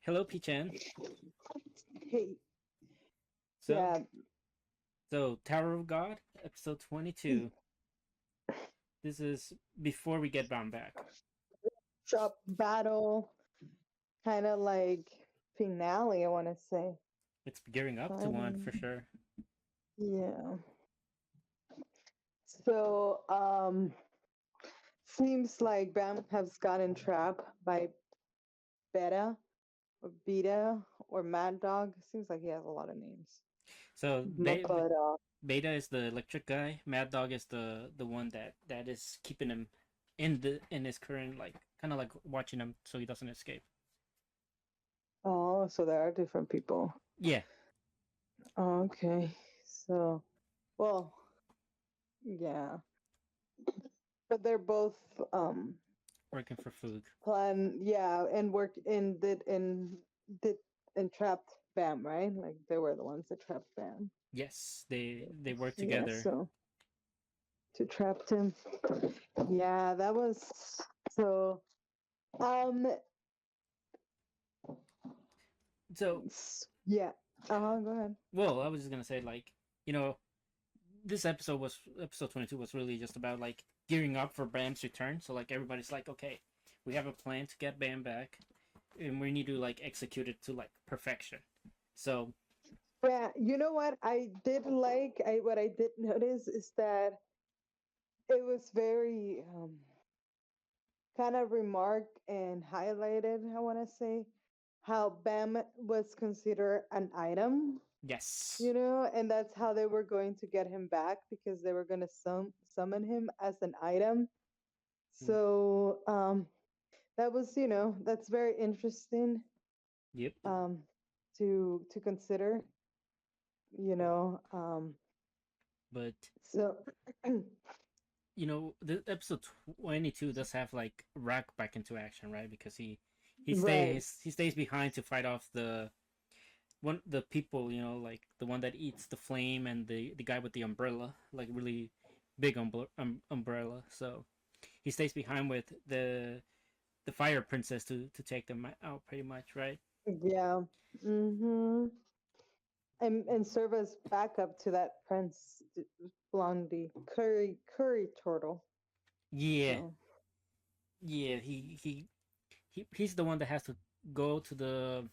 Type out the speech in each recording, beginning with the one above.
Hello, Pichan. Hey, So, yeah, so Tower of God, episode 22. This is before we get bound back. drop battle, kind of like finale, I want to say. It's gearing up to one for sure. Yeah. So, seems like Bam has gotten trapped by Beta or Beta or Mad Dog. Seems like he has a lot of names. So But Beta is the electric guy. Mad Dog is the one that is keeping him in his current like kind of like watching him so he doesn't escape. oh, so there are different people. Yeah. Okay. So, well, yeah, but they're both Working for Foog. and worked did and trapped Bam, right? Like they were the ones that trapped Bam. Yes, they work Yeah, together. so to trapped him. Yeah, that was so um So, yeah. Go ahead. well, I was just gonna say like you know this episode 22 was really just about like gearing up for Bam's return. So like everybody's like, okay, we have a plan to get Bam back, and we need to like execute it to like perfection. So Yeah, you know what I did like I what I did notice is that it was very kind of remarked and highlighted, I want to say, how Bam was considered an item, yes, you know, and that's how they were going to get him back because they were going to summon him as an item. So that was, that's very interesting yep. um, to consider, you know. But So the episode 22 does have like Rock back into action, right? Because he right, stays behind to fight off the people, like the one that eats the flame and the guy with the umbrella, like really big umbrella. So he stays behind with the fire princess to take them out, pretty much, right? yeah. Mm-hmm. And serve as backup to that Prince Blondie curry turtle. Yeah, So yeah. He's the one that has to go to the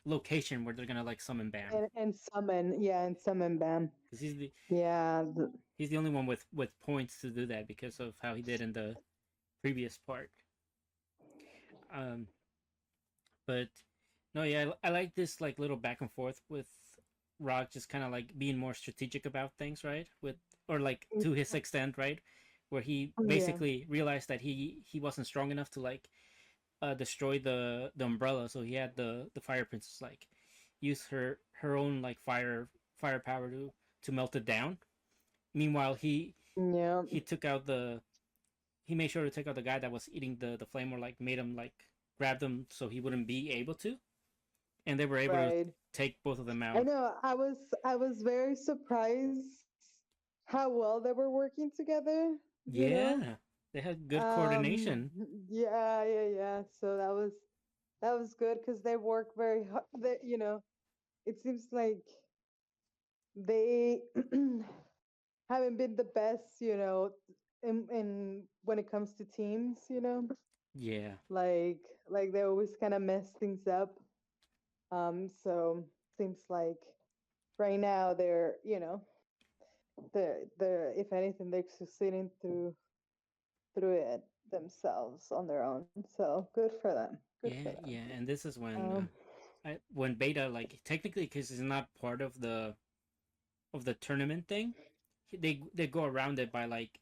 location where they're gonna like summon Bam, and summon Bam. because Yeah, he's the only one with points to do that because of how he did in the previous part. Um, but no, yeah, I like this like little back and forth with Rock just kind of like being more strategic about things, right? With or like to his extent, right? Where he yeah, basically realized that he wasn't strong enough to like destroy the umbrella, so he had the fire princess like use her own like firepower to melt it down. Meanwhile, yeah, he took out the he made sure to take out the guy that was eating the flame, or like made him like grab them so he wouldn't be able to, and they were able to right. take both of them I out. know. I was very surprised how well they were working together. You know. Yeah, they had good Um. coordination. Yeah, yeah, yeah. So that was good because they work very hard. It seems like they haven't been the best, in when it comes to teams, Yeah, like like they always kind of mess things up. So seems like right now they're if anything they're succeeding through it themselves on their own. So good for them. Good for yeah, them. yeah. And this is Um, when Beta, like, technically, because he's not part of the tournament thing, they go around it by like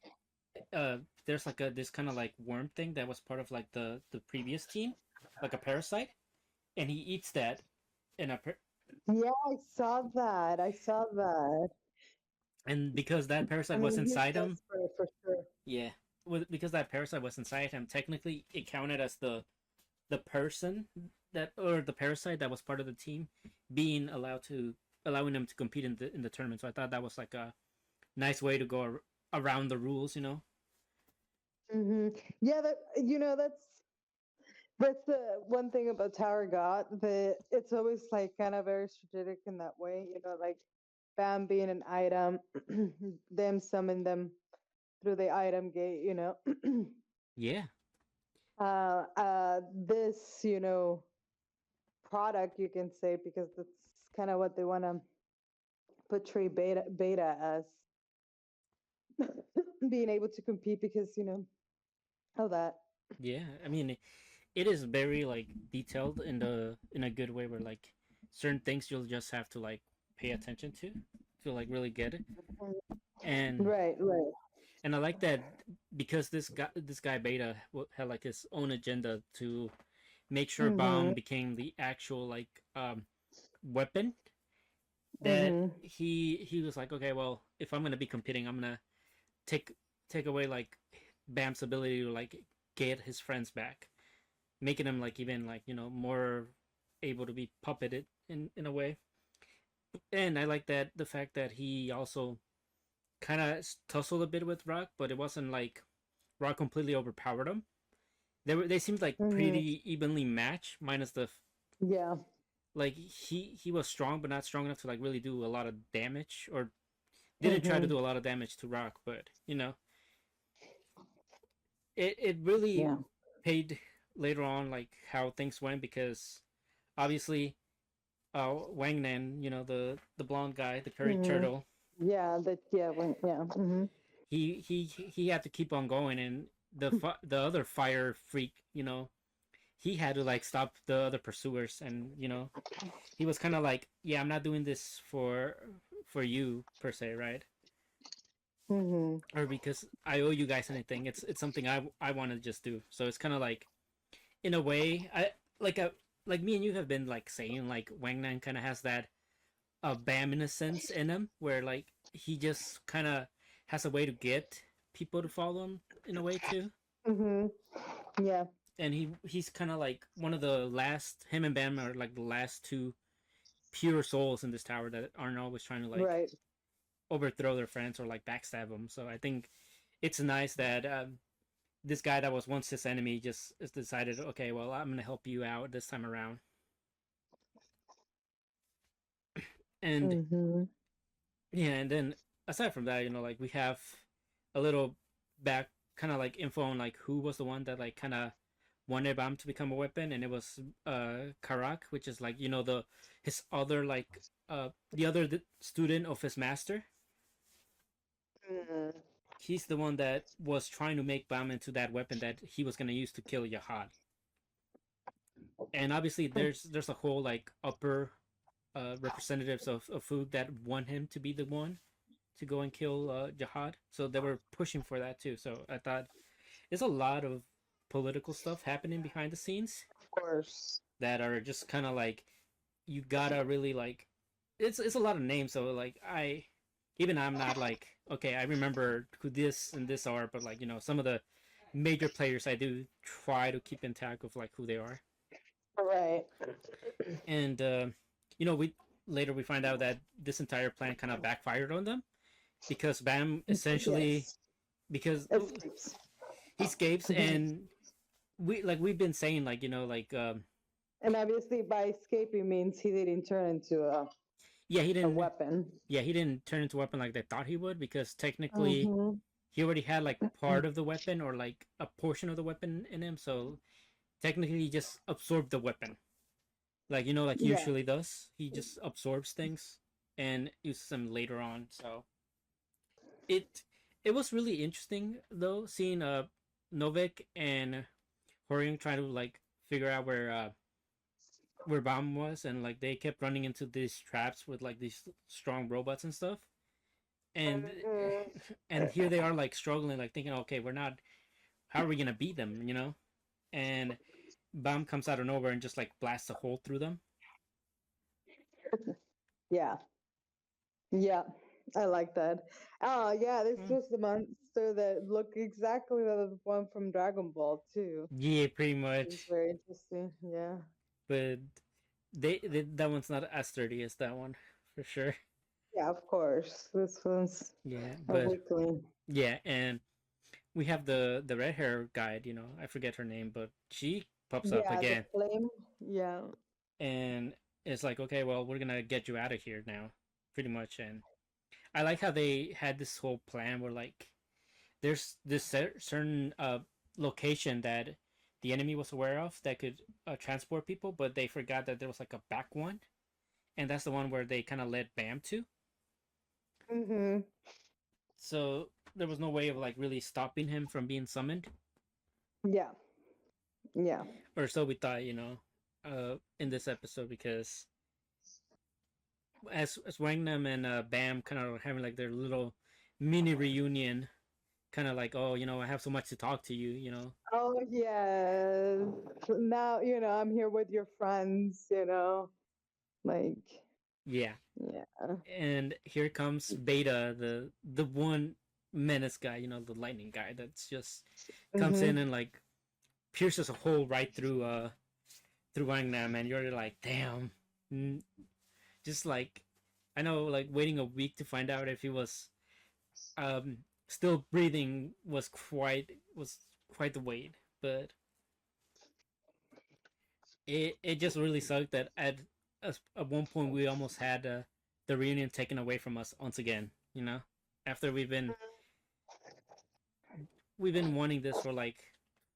uh there's like a this kind of like worm thing that was part of like the previous team, like a parasite, and he eats that, and yeah, I saw that. I saw that. and because that I parasite was mean, he's inside him, desperate for sure. yeah, because that parasite was inside him, technically it counted as the person that, or the parasite that was part of the team, being allowing them to compete in the tournament. So I thought that was like a nice way to go around the rules. Yeah, that's That's the one thing about Tower God, that it's always like kind of very strategic in that way, like Bam being an item, them summon them through the item gate, Yeah, this, product, you can say, because that's kind of what they want to portray beta as being able to compete because, of that. yeah. I mean, it is very like detailed in a good way, where like certain things you'll just have to like pay attention to like really get it. And Right, right. I like that because this guy Beta had like his own agenda to make sure Mm-hmm. Bomb became the actual like weapon, that Mm-hmm. he was like, okay, well, if I'm gonna be competing, I'm gonna take take away like Bam's ability to like get his friends back, making him like even like more able to be puppeted in a way. And I like that the fact that he also kind of tussled a bit with Rock, but it wasn't like Rock completely overpowered him. They seemed like Mm-hmm. pretty evenly matched, minus the Yeah. like he was strong, but not strong enough to like really do a lot of damage, or didn't try to Mm-hmm. do a lot of damage to Rock. But it really Yeah. paid later on like how things went, because obviously Wang Nan, the blonde guy, the curry Mm-hmm. turtle, Yeah. Yeah. Mm-hmm. he had to keep on going, and the other fire freak, he had to like stop the other pursuers, and he was kind of like, yeah, I'm not doing this for you per se, right? Mm-hmm. Or because I owe you guys anything. It's something I want to just do. So it's kind of like, in a way, I like a like me and you have been like saying like Wang Nan kind of has that Bam innocence in him, where like he just kind of has a way to get people to follow him in a way too. Mm-hmm. Yeah. And he's kind of like one of the last. Him and Bam are like the last two pure souls in this tower that aren't always trying to like Right. overthrow their friends or like backstab them. So I think it's nice that this guy that was once his enemy just has decided, okay, well, I'm gonna help you out this time around. And Mm-hmm. yeah, and then aside from that, like we have a little back kind of like info on like who was the one that like kind of wanted Bam to become a weapon, and it was Karak, which is like the his other like the other student of his master. Mm-hmm. He's the one that was trying to make Bam into that weapon that he was gonna use to kill Yahad. And obviously, there's a whole like upper representatives of food that want him to be the one to go and kill Jihad. So they were pushing for that too. So I thought there's a lot of political stuff happening behind the scenes Of course. that are just kind of like, you gotta really like, it's a lot of names. So like I'm not like, okay, I remember who this and this are, but like some of the major players I do try to keep in track of like who they are. Right. And we later we find out that this entire plan kind of backfired on them, because Bam essentially, Yes. because Escapes. he escapes, Mhm. and we've been saying like And obviously, by escaping means he didn't turn into yeah, he a didn't weapon. he didn't turn into a weapon like they thought he would, because technically Mm-hmm. he already had like part of the weapon, or like a portion of the weapon in him. So technically he just absorbed the weapon, like like Yeah. usually does. He just absorbs things and uses them later on. So it it was really interesting though, seeing Novik and Horion trying to like figure out where Bomb was, and like they kept running into these traps with like these strong robots and stuff. And Mhm. and here they are like struggling, like thinking, okay, we're not, how are we gonna beat them, And Bomb comes out of nowhere and just like blasts a hole through them. Yeah. Yeah. I like that. Oh, yeah. This Mm. was the monster that looked exactly like the one from Dragon Ball, too. Yeah, pretty It was much. very interesting. Yeah. But they that one's not as sturdy as that one, for sure. Yeah, of course. This one's Yeah, a but weakling. yeah, and we have the red hair guide. I forget her name, but she pops up Yeah, the again, flame. Yeah. and it's like, okay, well, we're gonna get you out of here now, pretty much. And I like how they had this whole plan where like there's this certain location that the enemy was aware of that could transport people, but they forgot that there was like a back one, and that's the one where they kind of led Bam to. Mhm. So there was no way of like really stopping him from being summoned, Yeah. Yeah. or so we thought, in this episode, because as Wangnam and Bam kind of having like their little mini reunion, kind of like, oh, I have so much to talk to you. Oh yeah. Now, I'm here with your friends. Like, Yeah. yeah. And here comes Beta, the one menace guy, the lightning guy that's just comes in Mhm. and like pierces a hole right through Wangnam, and you're like, damn. Just like, I know, like waiting a week to find out if he was still breathing was quite the wait, but it just really sucked that at one point we almost had the reunion taken away from us once again. After we've been wanting this for like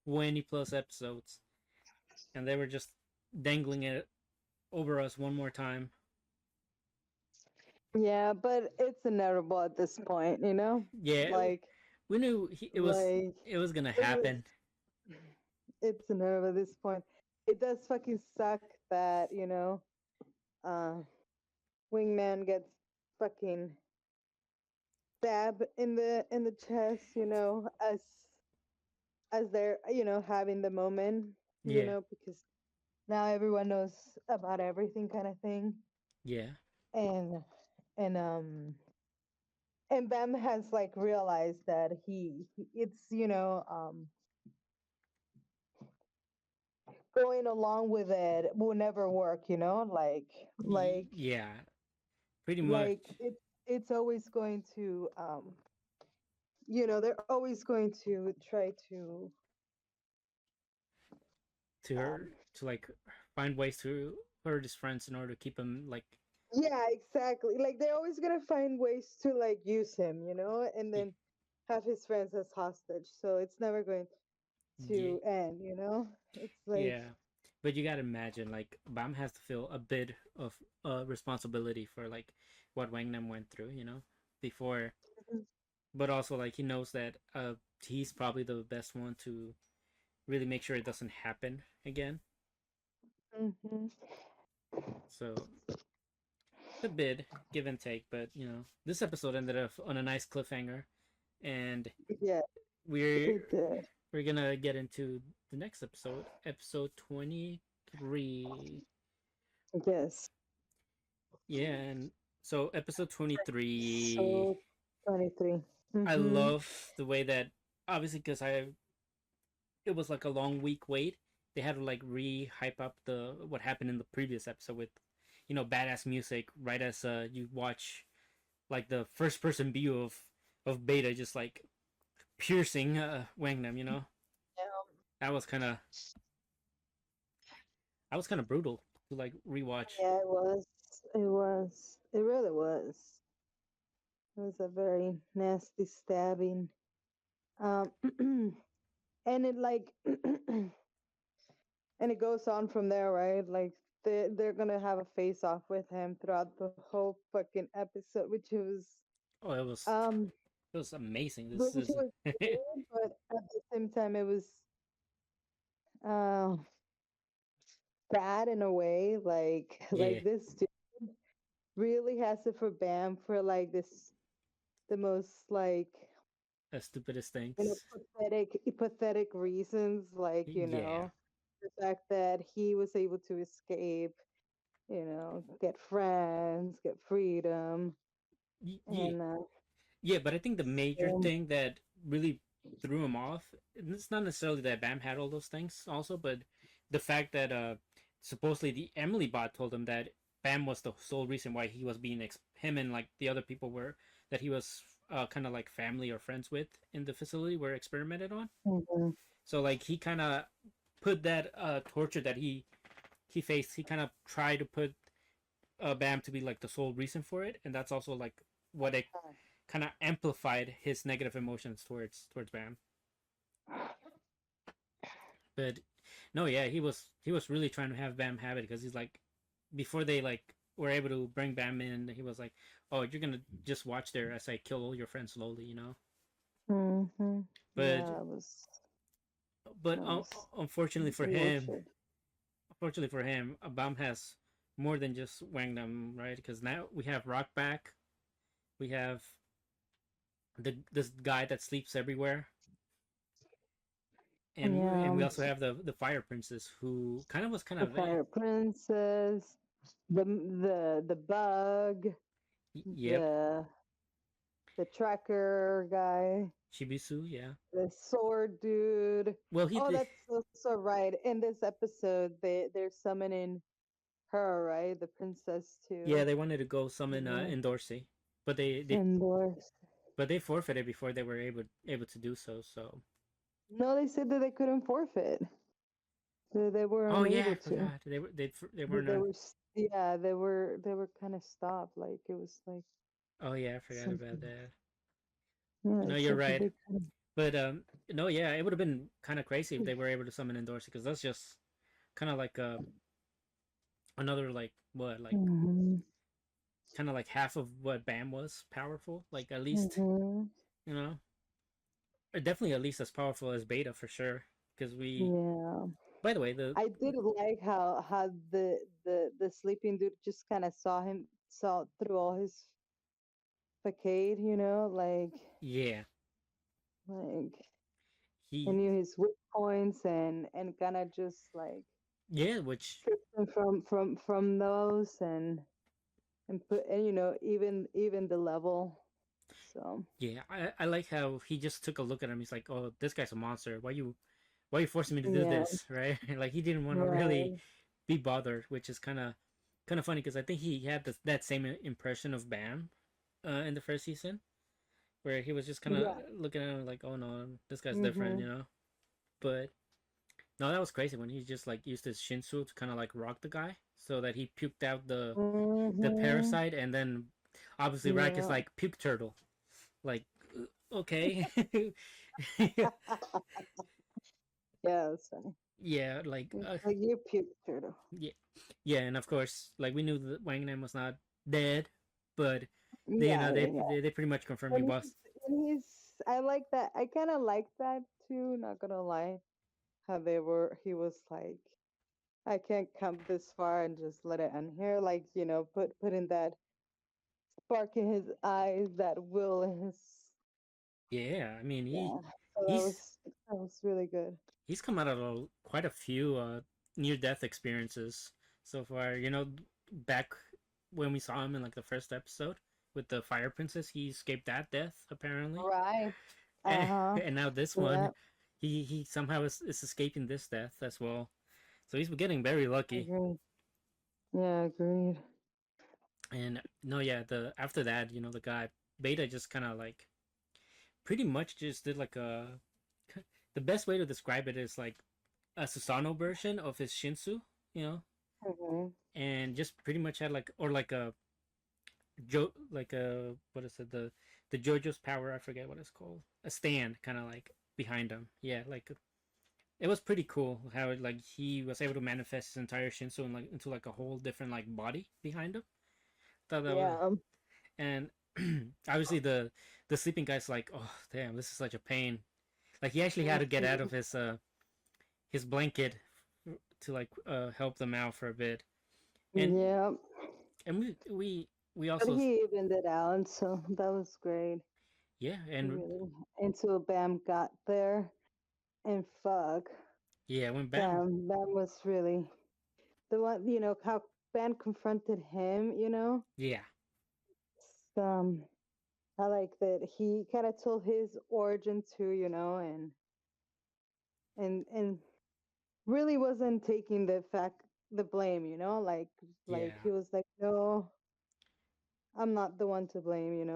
20 plus episodes, and they were just dangling it over us one more time. Yeah, but it's inevitable at this point. Yeah, Like, we knew it was like it was gonna it was. happen. It's inevitable at this point. It does fucking suck that uh, Wingman gets fucking stabbed in the chest. As they're having the moment. Yeah, Because now everyone knows about everything, kind of thing. yeah, And and and Bam has like realized that it's going along with it will never work. Like yeah, pretty much like it's always going to they're always going to try to to um her to like find ways to hurt his friends in order to keep him like yeah, exactly, like they're always going to find ways to like use him, and yeah, then have his friends as hostage, so it's never going yeah, to end. It's like. yeah. But you gotta imagine, like Bam has to feel a bit of responsibility for like what Wangnam went through, before. But also, like he knows that he's probably the best one to really make sure it doesn't happen again. Mhm. So it's a bit give and take, but this episode ended up on a nice cliffhanger, and Yeah, we're it did. we're gonna get into the next episode 23. Yes. Yeah, and so episode 23, So 23. I Mm-hmm. love the way that, obviously, because it was like a long week wait, they had to like re-hype up the what happened in the previous episode with badass music right as you watch like the first person view of Beta just like piercing Wangnam. That was kind of that was kind of brutal to like rewatch. Yeah, it was. It was. It really was. It was a very nasty stabbing. Um, and it like, and it goes on from there, right? Like they're gonna have a face off with him throughout the whole fucking episode, which was Oh, it was um, it was amazing. This which is was good, but at the same time, it was uh sad in a way. Like yeah, like this dude really has it for Bam for like the most like the stupidest things. pathetic reasons, like Yeah, the fact that he was able to escape, get friends, get freedom, yeah, and yeah. But I think the major um, thing that really threw him off, and it's not necessarily that Bam had all those things, also, but the fact that supposedly the Emily bot told him that Bam was the sole reason why he was being him and like the other people were that he was kind of like family or friends with in the facility were experimented on. mhm. So like he kind of put that torture that he faced. He kind of tried to put Bam to be like the sole reason for it, and that's also like what it kind of amplified his negative emotions towards Bam. But no, yeah, he was really trying to have Bam have it because he's like, before they like were able to bring Bam in, he was like, "Oh, you're gonna just watch there as I kill all your friends slowly," you know. Mm-hmm. But Yeah, but that was unfortunately for him, bullshit. Bam has more than just Wangnam, right? Because now we have Rockback, we have this guy that sleeps everywhere, and Yeah, we also have the Fire Princess who kind the of Fire Princess, the bug, yep, the the tracker guy, Shibisu, yeah. the sword dude. Well, Oh, that's so right. In this episode, they're summoning her, right? The princess yeah, too. they wanted to go summon Yeah. Endorsey, but Indoors. they forfeited before they were able to do so. So No, they said that they couldn't forfeit. They were oh yeah, I unable to. forgot they They, weren't they on. were yeah, they were kind of stopped. Like it was like Oh yeah, I forgot about something. that. Yeah, No, it you're said that right. they couldn't. But no, yeah, it would have been kind of crazy if they were able to summon Endorsey because that's just kind of like another like what like Mm-hmm. kind of like half of what Bam was powerful. Like at least Mm-hmm. you know, or definitely at least as powerful as Beta for sure. Because we, Yeah, by the way, the I did like how the sleeping dude just kind of saw through all his facade, yeah like I he knew his weak points and kind of just like yeah which stripped him from those and put and even the level. So yeah I like how he just took a look at him. He's like, oh, this guy's a monster. Why you forcing me to do yeah, this, right? Like he didn't want to really right. be bothered, which is kind of funny because I think he had that same impression of Bam in the first season, where he was just kind of Yeah. looking at him like, oh no, this guy's different, Mhm. you know. But no, that was crazy when he just like used his Shinsu to kind of like rock the guy so that he puked out the Mhm. parasite, and then obviously Rack is Yeah. like puke turtle, like okay, Yeah, that's funny. yeah, like It's like you puke turtle. yeah, yeah, and of course, like we knew that Wang Nam was not dead, but they, Yeah, yeah, yeah. they pretty much confirmed he And was. he's I like that. I kind of like that too. Not gonna lie, how he was like, I can't come this far and just let it end here. Like putting that spark in his eyes, that will in his Yeah, I mean yeah. So he's that was really good. he's come out of quite a few near death experiences so far. You know, back when we saw him in like the first episode with the Fire Princess, he escaped that death apparently, Right. Uh and, huh. and now this Yeah. one, he somehow is escaping this death as well. So he's getting very lucky. Agreed. Yeah. Agreed. And no, yeah, the after that, you know, the guy Beta just kind of like pretty much just did like a. The best way to describe it is like a Susano version of his Shinsu, you know, Mhm. and just pretty much had like or like a like a what is it the JoJo's power, I forget what it's called, a stand kind of like behind him, yeah, like it was pretty cool how like he was able to manifest his entire Shinsu and like into like a whole different like body behind him. Thought that was Yeah. and obviously the sleeping guy's like, oh damn, this is such a pain. Like he actually had to get out of his blanket to like help them out for a bit. and Yeah. and we But also he evened it out, so that was great. yeah He and really until Bam got there, and fuck, yeah when Bam Bam was really the one. How Bam confronted him. yeah Um, I like that he kind of told his origin too. And really wasn't taking the blame. Like yeah he was like, no, I'm not the one to blame.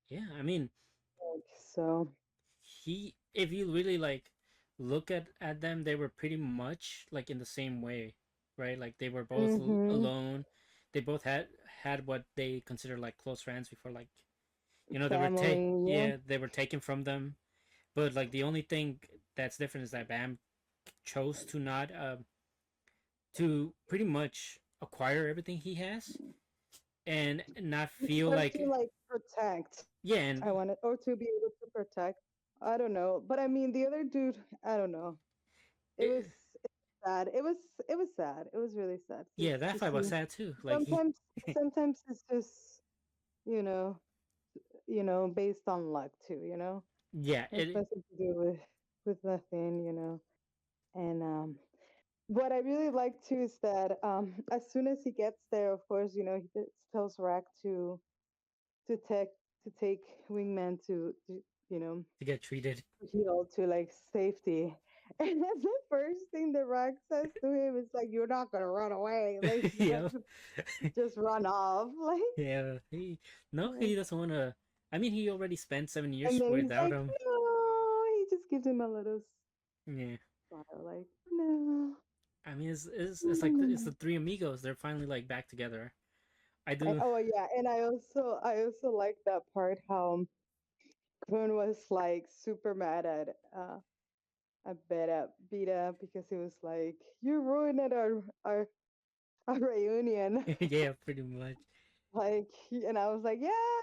yeah I mean Like so. he if you really like look at them, they were pretty much like in the same way, right? Like they were both Mm-hmm. alone. They both had what they consider like close friends before, like they were Family, yeah. they were taken from them. But like the only thing that's different is that Bam chose to not to pretty much acquire everything he has and not feel Or to like, like protect. yeah. And I wanted, or to be able to protect. I don't know, but I mean, the other dude, I don't know. It was it, sad. It was sad. It was really sad yeah, to that fight was see. sad too. Like he Sometimes sometimes it's just you know based on luck too. yeah, Has nothing to do with nothing. And what I really like too is that as soon as he gets there, of course, he tells Rack to take Wingman to you know to get treated. heal to like safety. And that's the first thing the Rock says to him. It's like, you're not gonna run away. Like, Yeah. just run off. Like, Yeah, no, he doesn't want to. I mean, he already spent 7 years and then he's without like, him. no. He just gives him a little Yeah, smile, like, no. I mean, it's like it's the three amigos. They're finally like back together. I do. Oh yeah, and I also like that part how Kun was like super mad at Beta because he was like, you ruined our reunion. Yeah, pretty much. Like, and I was like, yeah,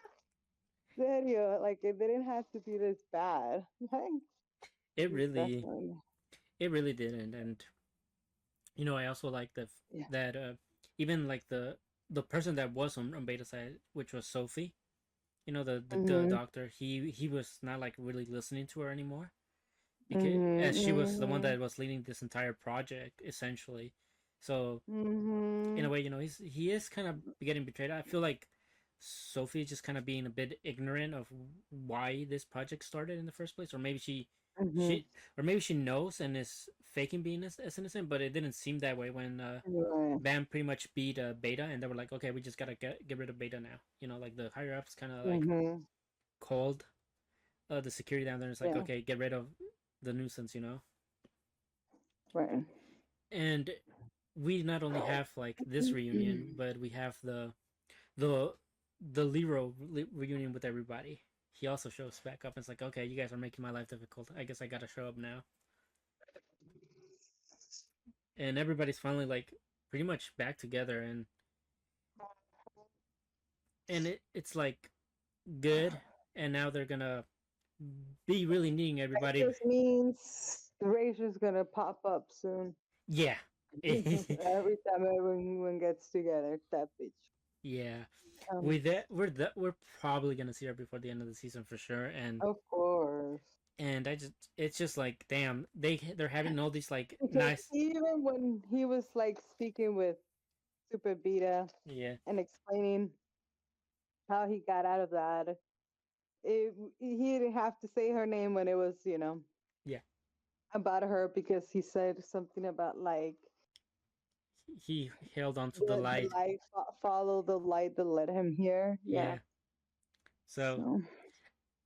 serio, like it didn't have to be this bad. Like, It it's really, definitely, it really didn't. And I also like yeah. that even like the person that was on Beta side, which was Sophie. The Mhm. doctor. He was not like really listening to her anymore because as Mhm. she was the one Mhm. that was leading this entire project essentially. So in a Mhm. way, he is kind of getting betrayed. I feel like Sophie is just kind of being a bit ignorant of why this project started in the first place, or maybe Mhm. she or maybe she knows and is faking being as innocent, but it didn't seem that way when Right. Bam pretty much beat Beta, and they were like, okay, we just gotta get rid of Beta now. Like the higher ups kind of like Mhm. called the security down there. And it's like, Yeah. okay, get rid of the nuisance. Right. And we not only have like this reunion, but we have the the Lero reunion with everybody. He also shows back up and it's like, okay, you guys are making my life difficult. I guess I gotta show up now. And everybody's finally like pretty much back together, and it's like good. And now they're gonna be really needing It everybody. just means Razor's gonna pop up soon. Yeah. Every time everyone gets together, that bitch Yeah, comes. we're probably gonna see her before the end of the season for sure. and Of course. and I just it's just like, damn, they're having all these like Because nice. even when he was like speaking with Super Beta Yeah, and explaining how he got out of that, he didn't have to say her name when it was, yeah, about her because he said something about like he held on to the the light. light, follow the light that led him here. Yeah. Yeah, so So,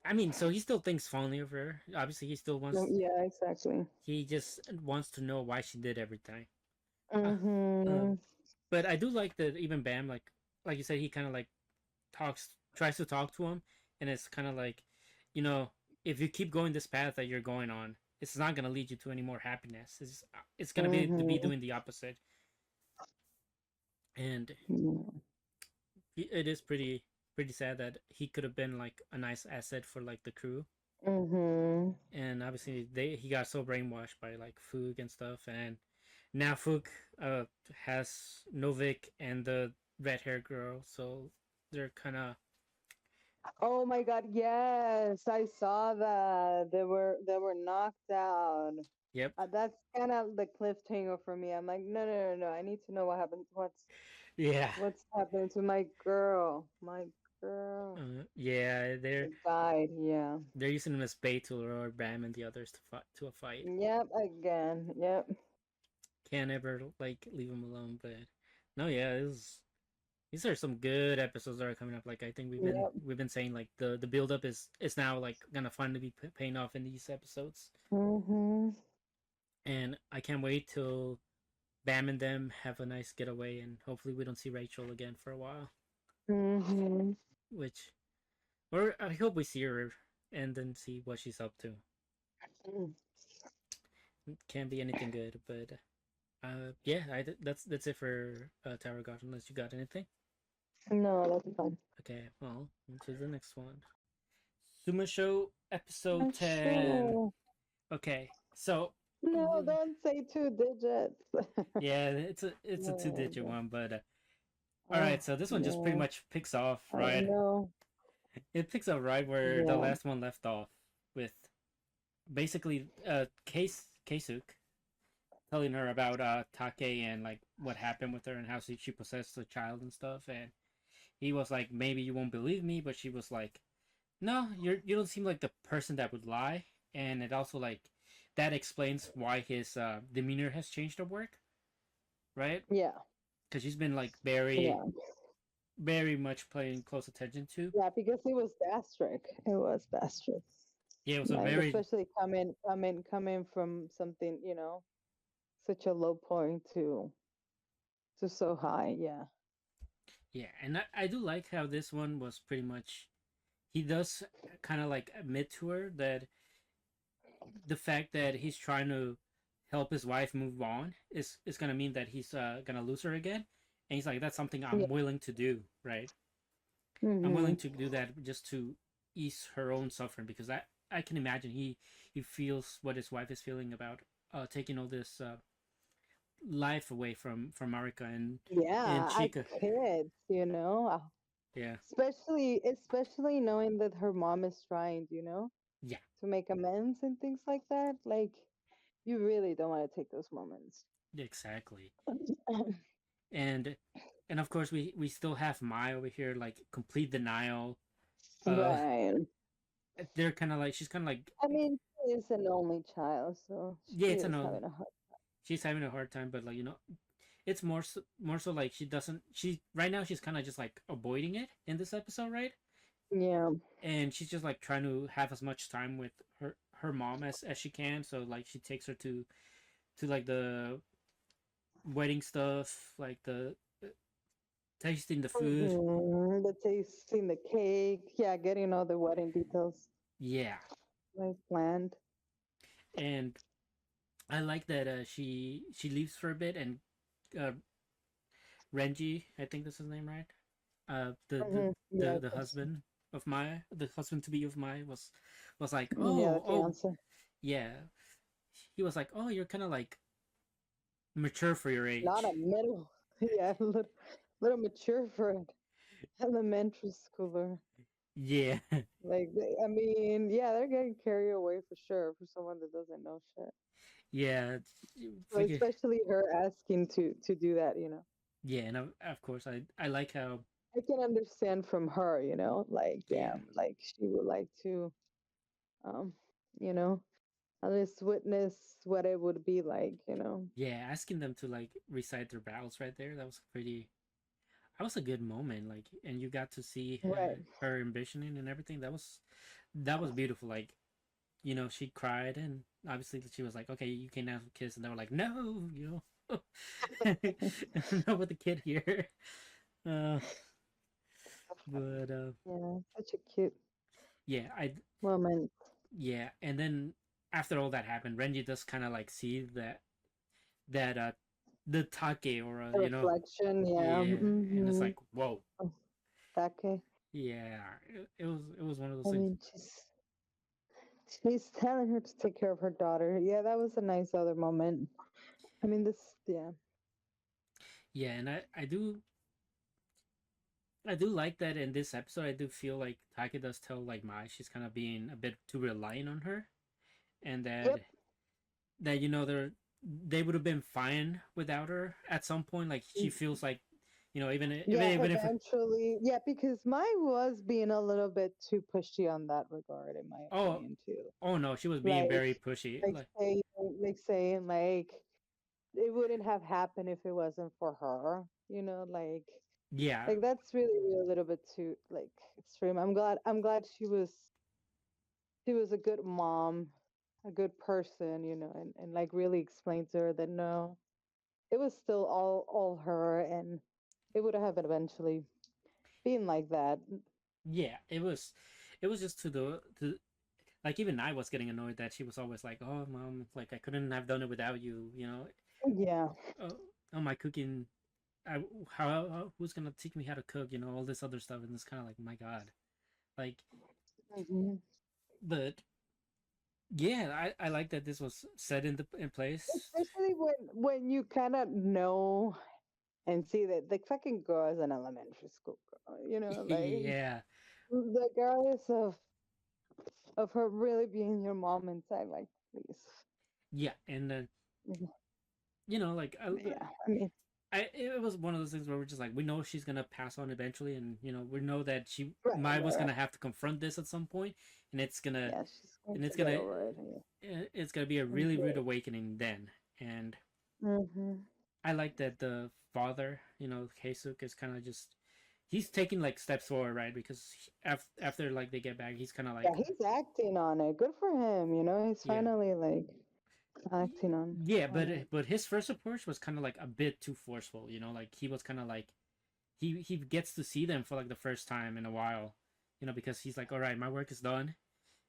I mean, so he still thinks fondly of her. Obviously, yeah, exactly. he just wants to know why she did everything. uh, uh, Mm-hmm. but I do like that even Bam, like you said, he kind of like tries to talk to him, and it's kind of like, you know, if you keep going this path that you're going on, it's not gonna lead you to any more happiness. It's gonna be to be Mm-hmm. doing the opposite, and Mm-hmm. it is pretty sad that he could have been like a nice asset for like the crew. Mm-hmm. And obviously he got so brainwashed by like Fook and stuff, and now Fook uh has Novik and the red hair girl, so they're kind of. Oh my God, yes, I saw that. They were knocked out. Yep. That's kind of the cliffhanger for me. I'm like, no, no, no, no. I need to know what happened. Yeah. What's happening to my girl? My girl. Yeah, they're It died. Yeah. they're using him as bait to lure Bam and the others to a fight. Yep. Again. Yep. Can't ever like leave him alone. But no, yeah, these are some good episodes that are coming up. Like I think Yep. we've been saying like the build up is now like gonna finally be paying off in these episodes. Mm-hmm. and I can't wait till Bam and them have a nice getaway, and hopefully we don't see Rachel again for a while. Hmm. Which, or I hope we see her and then see what she's up to. Can't be anything good, but yeah, that's it for Tower God. Unless you got anything. No, that's fine. Okay, well, on to the next one. SumaSho Episode I'm 10. sure. Okay, so No, don't say 2 digits. yeah, it's a No, two-digit one, but all oh right. So this one just pretty no, much picks off oh right. no. It picks up right where the Yeah, last one left off, with basically Keisuk telling her about Take and like what happened with her and how she possessed the child and stuff, and he was like, maybe you won't believe me, but she was like, no, you don't seem like the person that would lie, and it also like that explains why his demeanor has changed at work, right? yeah, Because she's been like very yeah, very much paying close attention to. yeah. Because it was Bastric. It was Bastric. Yeah, it was a Like very especially coming from something, such a low point to so high. Yeah, yeah, and I do like how this one was pretty much he does kind of like admit to her that the fact that he's trying to help his wife move on is gonna mean that he's gonna lose her again, and he's like, that's something yeah. I'm willing to do, right? I'm Hmm. willing to do that just to ease her own suffering, because I can imagine he feels what his wife is feeling about taking all this life away from Marika and Yeah, I Chica. could, Yeah, especially knowing that her mom is trying, yeah, to make amends and things like that. Like, you really don't want to take those moments. exactly. And and of course we still have Mai over here, like complete denial. Uh, Right. they're kind of like she's kind of like I mean, she is an only child, so yeah, she it's a is no. having a hard. She's having a hard time, but like it's more so like she doesn't. She right now she's kind of just like avoiding it in this episode, right? Yeah. And she's just like trying to have as much time with her mom as she can. So like she takes her to like the wedding stuff, like the tasting the food. The tasting the cake. Yeah, getting all the wedding details Yeah, like planned. and I like that she leaves for a bit, and uh, Renji, I think that's his name, right? The the Yeah, the, the husband of Maya, the husband to be of Maya was like, yeah, the oh fiance. yeah, he was like, oh, you're kind of like mature for your Not age. a middle. Yeah, little mature for an elementary schooler. Yeah, Like, I mean, yeah, they're getting carried away for sure for someone that doesn't know shit. yeah, So figure. especially her asking to do that. Yeah, and of course I like how I can understand from her, like yeah damn, like she would like to, um, you know, at least witness what it would be like. yeah asking them to like recite their vows right there. That was a good moment. Like, and you got to see Right. her ambitioning and everything. That was beautiful. Like, she cried, and obviously she was like, okay, you can have a kiss, and they were like, no, not with the kid here. Uh, but Yeah, such a cute yeah, moment. yeah, and then after all that happened, Renji does kind of like see that the take aura, A reflection, yeah. yeah, and it's Mm-hmm. like, whoa, Sake. yeah, it was one of those I things. mean, she's telling her to take care of her daughter. Yeah, that was a nice other moment. I mean, yeah. Yeah, and I do like that in this episode. I do feel like Take does tell like Mai she's kind of being a bit too reliant on her, and that Yep. that they would have been fine without her at some point. Like she feels like, Yeah, even if eventually. Yeah, because Mai was being a little bit too pushy on that regard, in my oh opinion, too. oh no, she was being Like, very pushy. like Like saying, like it wouldn't have happened if it wasn't for her. yeah, Like that's really a little bit too like extreme. I'm glad she was a good mom a good person, and like really explain to her that no, it was still all her, and it would have eventually been like that. Yeah, it was just to like even I was getting annoyed that she was always like, "Oh, mom, like I couldn't have done it without you," you know. Yeah. Oh, oh my cooking, I who's gonna teach me how to cook, you know, all this other stuff, and it's kind of like, my God, like, Hmm. but yeah, I like that this was set in place. Especially when you kind of know and see that the fucking girl is an elementary school girl, like Yeah, regardless of her really being your mom inside, like please. yeah, and Mhm. you know, like Yeah, I mean, it was one of those things where we're just like, we know she's gonna pass on eventually, and you know, we know that she right, Mai was right, right. gonna have to confront this at some point, and Yeah, she's going and to get over it. Yeah. it's gonna be a And really rude good. awakening then. And Mm-hmm. I like that the father, you know, Keisuk is kind of just he's taking like steps forward, right? Because after like they get back, he's kind of Yeah, like, he's acting on it. Good for him. He's yeah, finally like acting yeah, on it. but his first approach was kind of like a bit too forceful, you know, like he was kind of like he gets to see them for like the first time in a while, you know, because he's like, all right, my work is done,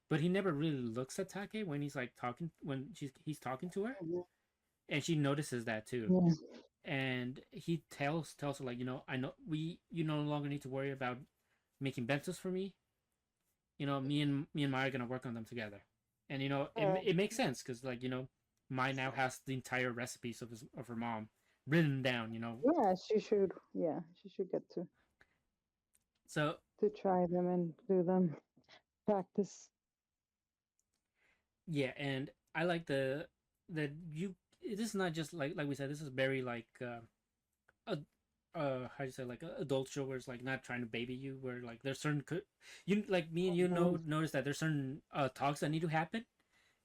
but he never really looks at Take when he's like talking when he's talking to her, Mhm. and she notices that too, Yeah. and he tells her like, you know, I know you no longer need to worry about making bentos for me, you know, me and Maya are gonna work on them together, and you know it makes sense because like, you know, Maya now has the entire recipes of her mom written down, you know, Yeah, she should. Yeah, she should get so to try them and do them. Practice. yeah, and I like the that you this is not just like we said, this is very like a how do you say, like a adult show where it's like not trying to baby you, where like there's certain you like me and you Mm-hmm. know notice that there's certain talks that need to happen,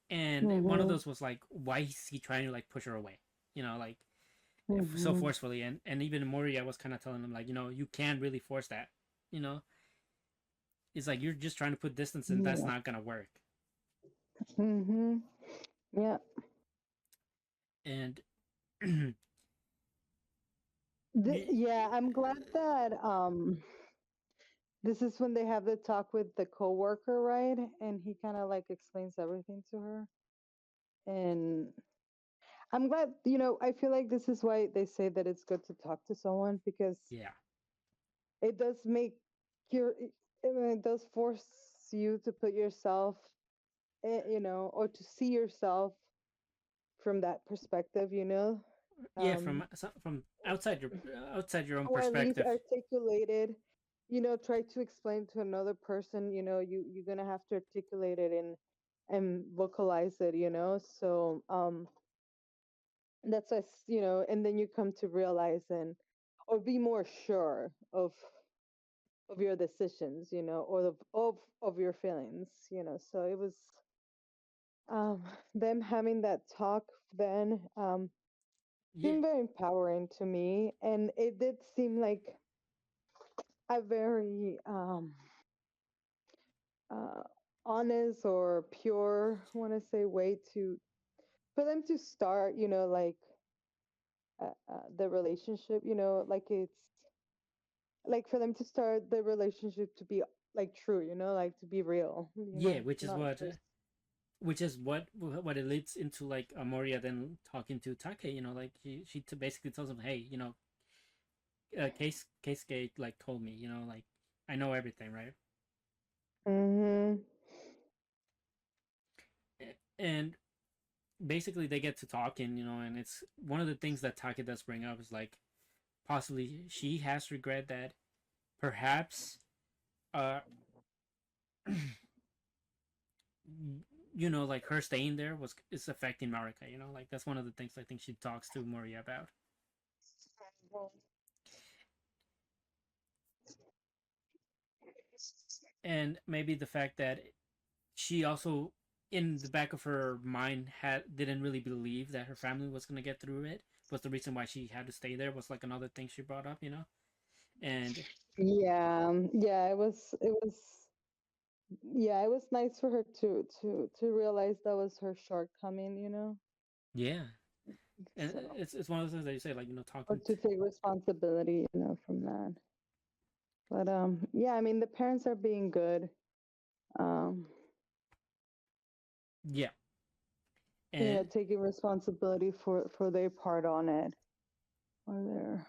and one of Mm-hmm. those was like, why is he trying to like push her away, you know, like so Mm-hmm. forcefully, and even Moria was kind of telling him like, you know, you can't really force that, you know, it's like you're just trying to put distance and that's Yeah. not gonna work. Mm-hmm. Yeah. And Yeah, I'm glad that this is when they have the talk with the coworker, right? And he kind of like explains everything to her. And I'm glad, I feel like this is why they say that it's good to talk to someone because yeah, it does make it does force you to put yourself, or to see yourself from that perspective, yeah, um, from outside your own or at least perspective. articulated, try to explain to another person, you're gonna have to articulate it and vocalize it, so that's us, and then you come to realize and or be more sure of your decisions, or of your feelings, so it was um them having that talk then Yeah, seemed very empowering to me, and it did seem like a very uh honest or pure, I want to say, way to for them to start, like the relationship, like it's like for them to start the relationship to be like true, like to be real, yeah, not just. which is what it leads into, like Amoria then talking to Take, you know, like basically tells him, hey, you know, Keisuke like told me, you know, like I know everything, right? Mm-hmm. And basically they get to talking, you know, and it's one of the things that Take does bring up is like possibly she has regret that perhaps uh you know, like her staying there was is affecting Marika, you know, like that's one of the things I think she talks to Moria about. And maybe the fact that she also in the back of her mind had didn't really believe that her family was going to get through it was the reason why she had to stay there, was like another thing she brought up, you know. And Yeah, yeah, it was yeah, it was nice for her to realize that was her shortcoming, you know. Yeah, and So, it's one of those things that you say, like, or talking to take responsibility, you know, from that. But yeah, I mean, the parents are being good. Um, yeah, you know, and taking responsibility for their part on it, or their.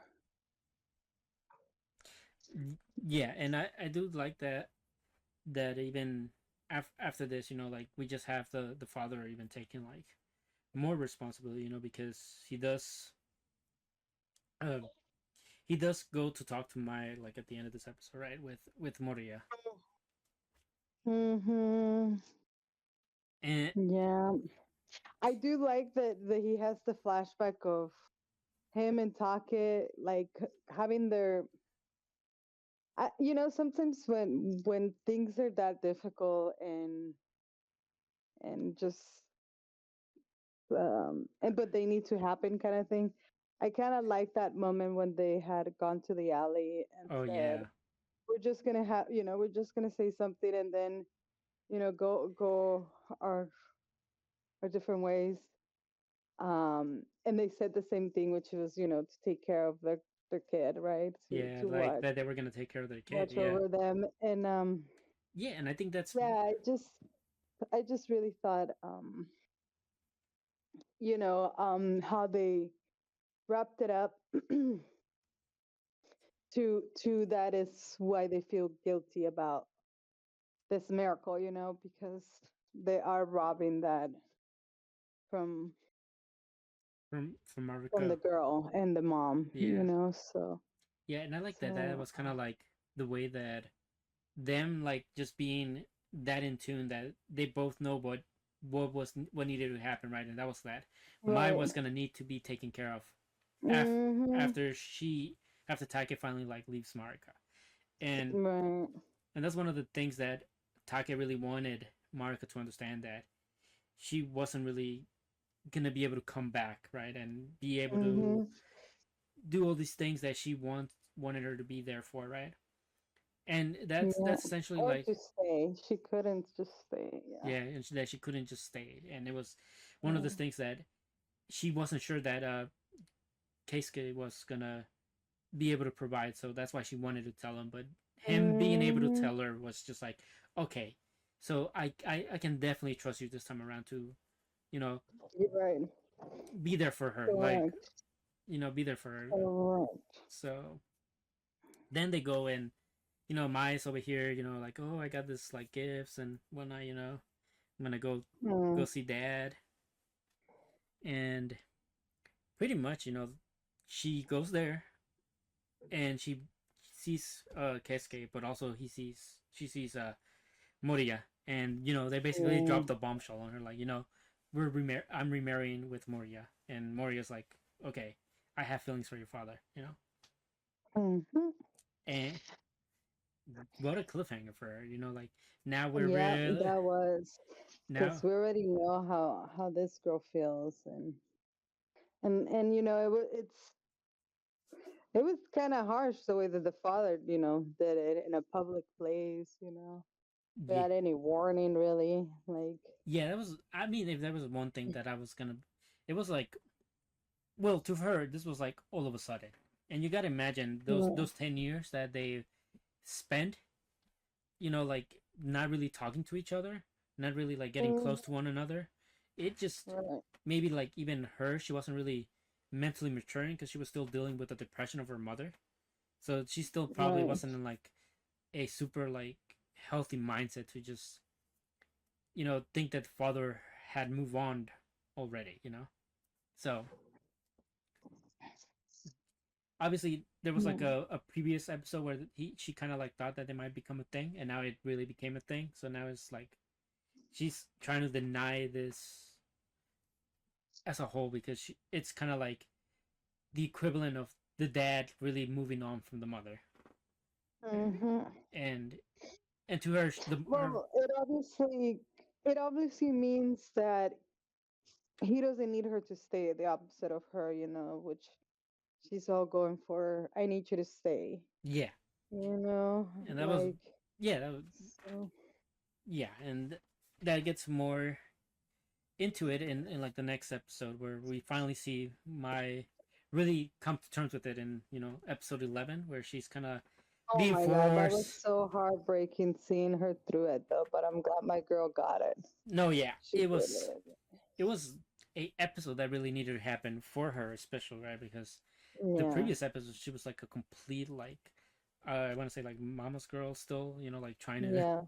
yeah, and I do like that even after this, like we just have the father even taking like more responsibility, because uh, he does go to talk to Mai like at the end of this episode, right? With Moria, Mm-hmm. and Yeah, I do like that he has the flashback of him and Take like having their. You know, sometimes when things are that difficult and just and but they need to happen kind of thing. I kind of like that moment when they had gone to the alley and oh said, yeah, "We're just gonna have, you know, we're just gonna say something and then, you know, go our our different ways." And they said the same thing, which was, you know, to take care of their kid, right? yeah, To like that they were gonna take care of their kid, watch yeah, over them, and yeah, and I think that's yeah, I just really thought, you know, how they wrapped it up to that is why they feel guilty about this miracle, you know, because they are robbing that from from from the Marika, girl and the mom, you yeah, know. So yeah, and I like that so was kind of like the way that them like just being that in tune that they both know what needed to happen, right? And that was that Mai right. was gonna need to be taken care of af- Mhm. after Take finally like leaves Marika, and Right. and that's one of the things that Take really wanted Marika to understand, that she wasn't really gonna be able to come back, right, and be able to Mhm. do all these things that she wanted her to be there for, right? And Yeah. that's essentially Or like, to stay. She couldn't just stay. Yeah. yeah, and that she couldn't just stay, and it was one of Yeah. those things that she wasn't sure that Keisuke was gonna be able to provide, so that's why she wanted to tell him. But him being able to Mhm. tell her was just like, okay, so I can definitely trust you this time around to, you know You're right. be there for her, like, Correct. be there for her. Correct. So then they go and, Mai's over here, like, oh, I got this like gifts and whatnot, I'm gonna Hmm. go see dad. And pretty much, she goes there and she sees Keisuke, but also she sees Moria, and they basically drop Mm. the bombshell on her, like, I'm remarrying with Moria, and Moria's like, okay, I have feelings for your father, Mhm. and what a cliffhanger for her, like, now we're Yeah, really that was now because we already know how this girl feels, and you know it was kind of harsh the way that the father, you know, did it in a public place, you know, yeah, without any warning, really. Like, yeah, that was, I mean, if there was one thing that I was gonna, it was like, well, to her this was like all of a sudden, and you gotta imagine those right, those 10 years that they spent, like, not really talking to each other, not really like getting mm, close to one another. It just, right, maybe like even her, she wasn't really mentally maturing because she was still dealing with the depression of her mother. So she still probably right. wasn't in like a super like healthy mindset to just, think that father had moved on already. So obviously there was like Mm. a previous episode where she kind of like thought that they might become a thing, and now it really became a thing. So now it's like she's trying to deny this as a whole, because it's kind of like the equivalent of the dad really moving on from the mother, Hmm. and and to her, the her Well, it obviously means that he doesn't need her to stay. The opposite of her, you know, which she's all going for. I need you to stay. yeah, You know, and that was, like yeah, that was, so. yeah, and that gets more into it in like the next episode where we finally see my really come to terms with it in episode 11 where she's kind of Oh being my god, that was forced. so heartbreaking seeing her through it though, but I'm glad my girl got it. No, yeah, She did it. it was a episode that really needed to happen for her, especially right because the Yeah. previous episode she was like a complete like I want to say like mama's girl still, like trying to Yeah.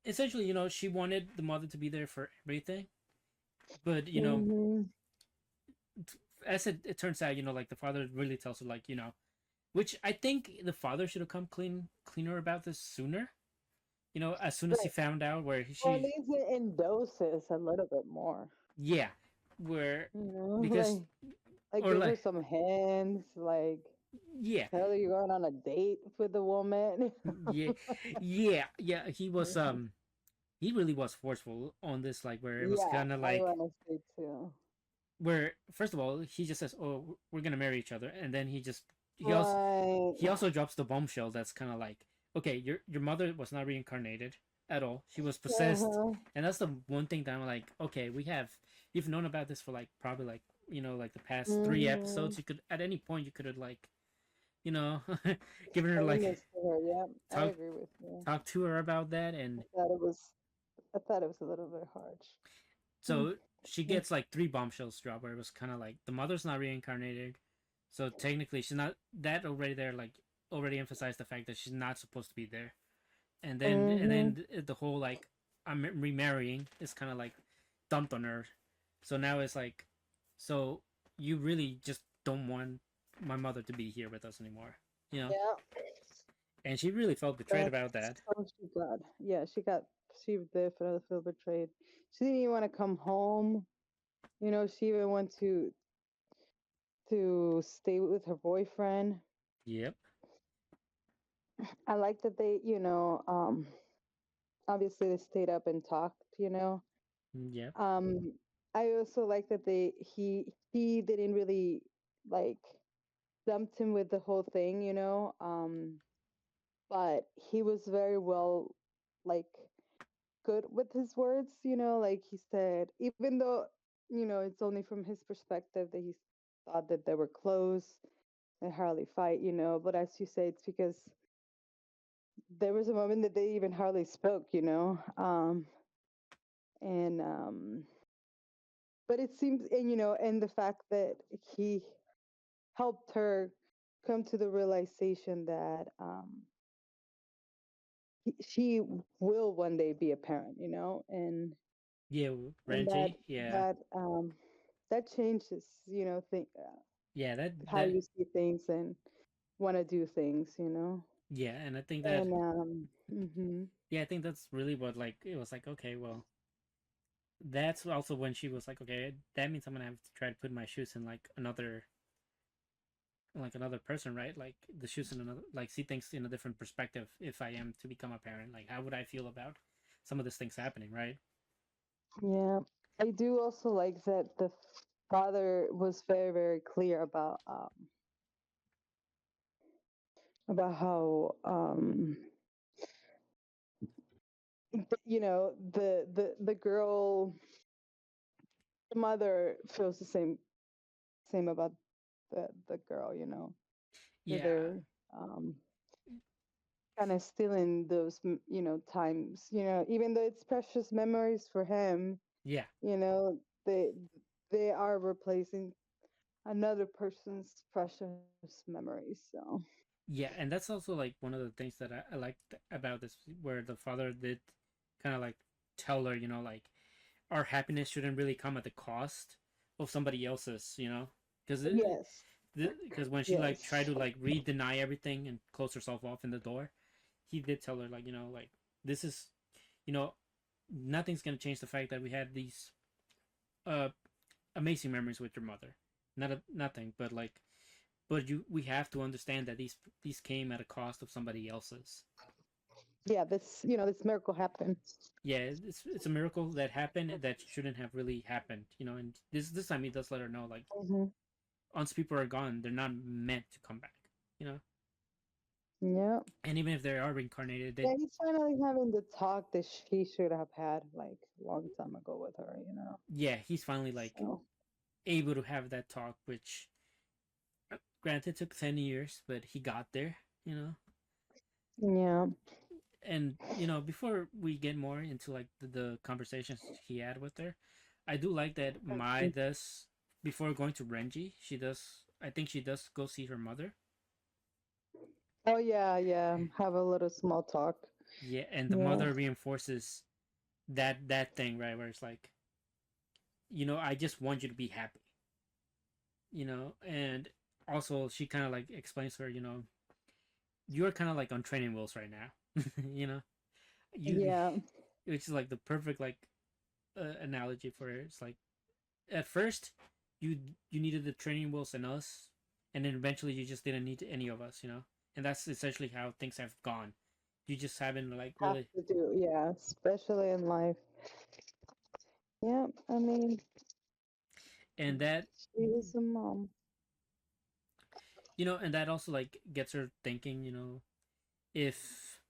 essentially, she wanted the mother to be there for everything, but Mhm. as it turns out, like the father really tells her like, which I think the father should have come cleaner about this sooner. As soon as he Right. found out where Or at she, least in doses a little bit more. yeah, where You know, because like or give like her some hints, like yeah, tell her you're going on a date with the woman. yeah, yeah. He really was forceful on this, like where it was Yeah, kind of I like wanna say too. where first of all he just says, "Oh, we're gonna marry each other," and then Right. he also drops the bombshell that's kind of like, okay, your mother was not reincarnated at all. She was possessed, Uh-huh. and that's the one thing that I'm like, okay, you've known about this for like probably like like the past three Mhm. episodes. You could at any point you could have like you know given her Explain like this to her. Yeah, I talk agree with you. talk to her about that, I and thought it was I thought it was a little bit harsh. Mm. so she Mm. gets like three bombshells dropped where it was kind of like the mother's not reincarnated, so technically she's not that already there like already emphasized the fact that she's not supposed to be there, and Mhm. then the whole like I'm remarrying is kind of like dumped on her. So now it's like, so you really just don't want my mother to be here with us anymore, you know? Yeah. And she really felt betrayed That's about that. how she got. Yeah, she definitely feel betrayed. She didn't even want to come home. She even went to stay with her boyfriend. Yep. I like that they, obviously they stayed up and talked. Yep. Um, I also like that he didn't really like dumped him with the whole thing. But he was very well, like, good with his words. Like he said, even though it's only from his perspective that he thought that they were close and hardly fight. But as you say, it's because there was a moment that they even hardly spoke. And but it seems, and the fact that he helped her come to the realization that she will one day be a parent. Yeah. And that Renji. Yeah. that um that changes think Yeah. how you see things and want to do things. Yeah. And I think that, And yeah, I think that's really what, like, it was like, okay, well, that's also when she was like, okay, that means I'm gonna have to try to put my shoes in like another person, right? Like the shoes in another, like see things in a different perspective. If I am to become a parent, like how would I feel about some of these things happening, right? yeah, I do also like that the father was very, very clear about how the girl, the mother feels the same about the girl. That Yeah, they're um kind of stealing those times, even though it's precious memories for him. yeah, you know they they are replacing another person's precious memories. So yeah, and that's also like one of the things that I liked about this, where the father did kind of like tell her, like our happiness shouldn't really come at the cost of somebody else's, because yes, because when she like tried yes, to like re-deny everything and close herself off in the door, he did tell her like like this is you know nothing's gonna change the fact that we had these uh amazing memories with your mother. Nothing, but like, but we have to understand that these came at a cost of somebody else's. yeah, this miracle happened. Yeah, it's a miracle that happened that shouldn't have really happened, and this time he does let her know like Hmm. once people are gone, they're not meant to come back, you know. Yeah. And even if they are reincarnated, they Yeah, he's finally having the talk that he should have had like a long time ago with her, you know. yeah, he's finally like So able to have that talk, which granted took 10 years, but he got there, you know. yeah. And before we get more into like the conversations he had with her, I do like that Mai does, before going to Renji, she does, I think she does go see her mother. Oh yeah, yeah. Have a little small talk. Yeah, and the Yeah. mother reinforces that thing, right, where it's like, I just want you to be happy, and also she kind of like explains to her, you're kind of like on training wheels right now. you know you Yeah. which is like the perfect like analogy for it. It's like at first you you needed the training wheels and us, and then eventually you just didn't need any of us, and that's essentially how things have gone. You just haven't like Have really. to do, yeah, especially in life. Yeah, I mean, And that she is a mom. and that also like gets her thinking, if,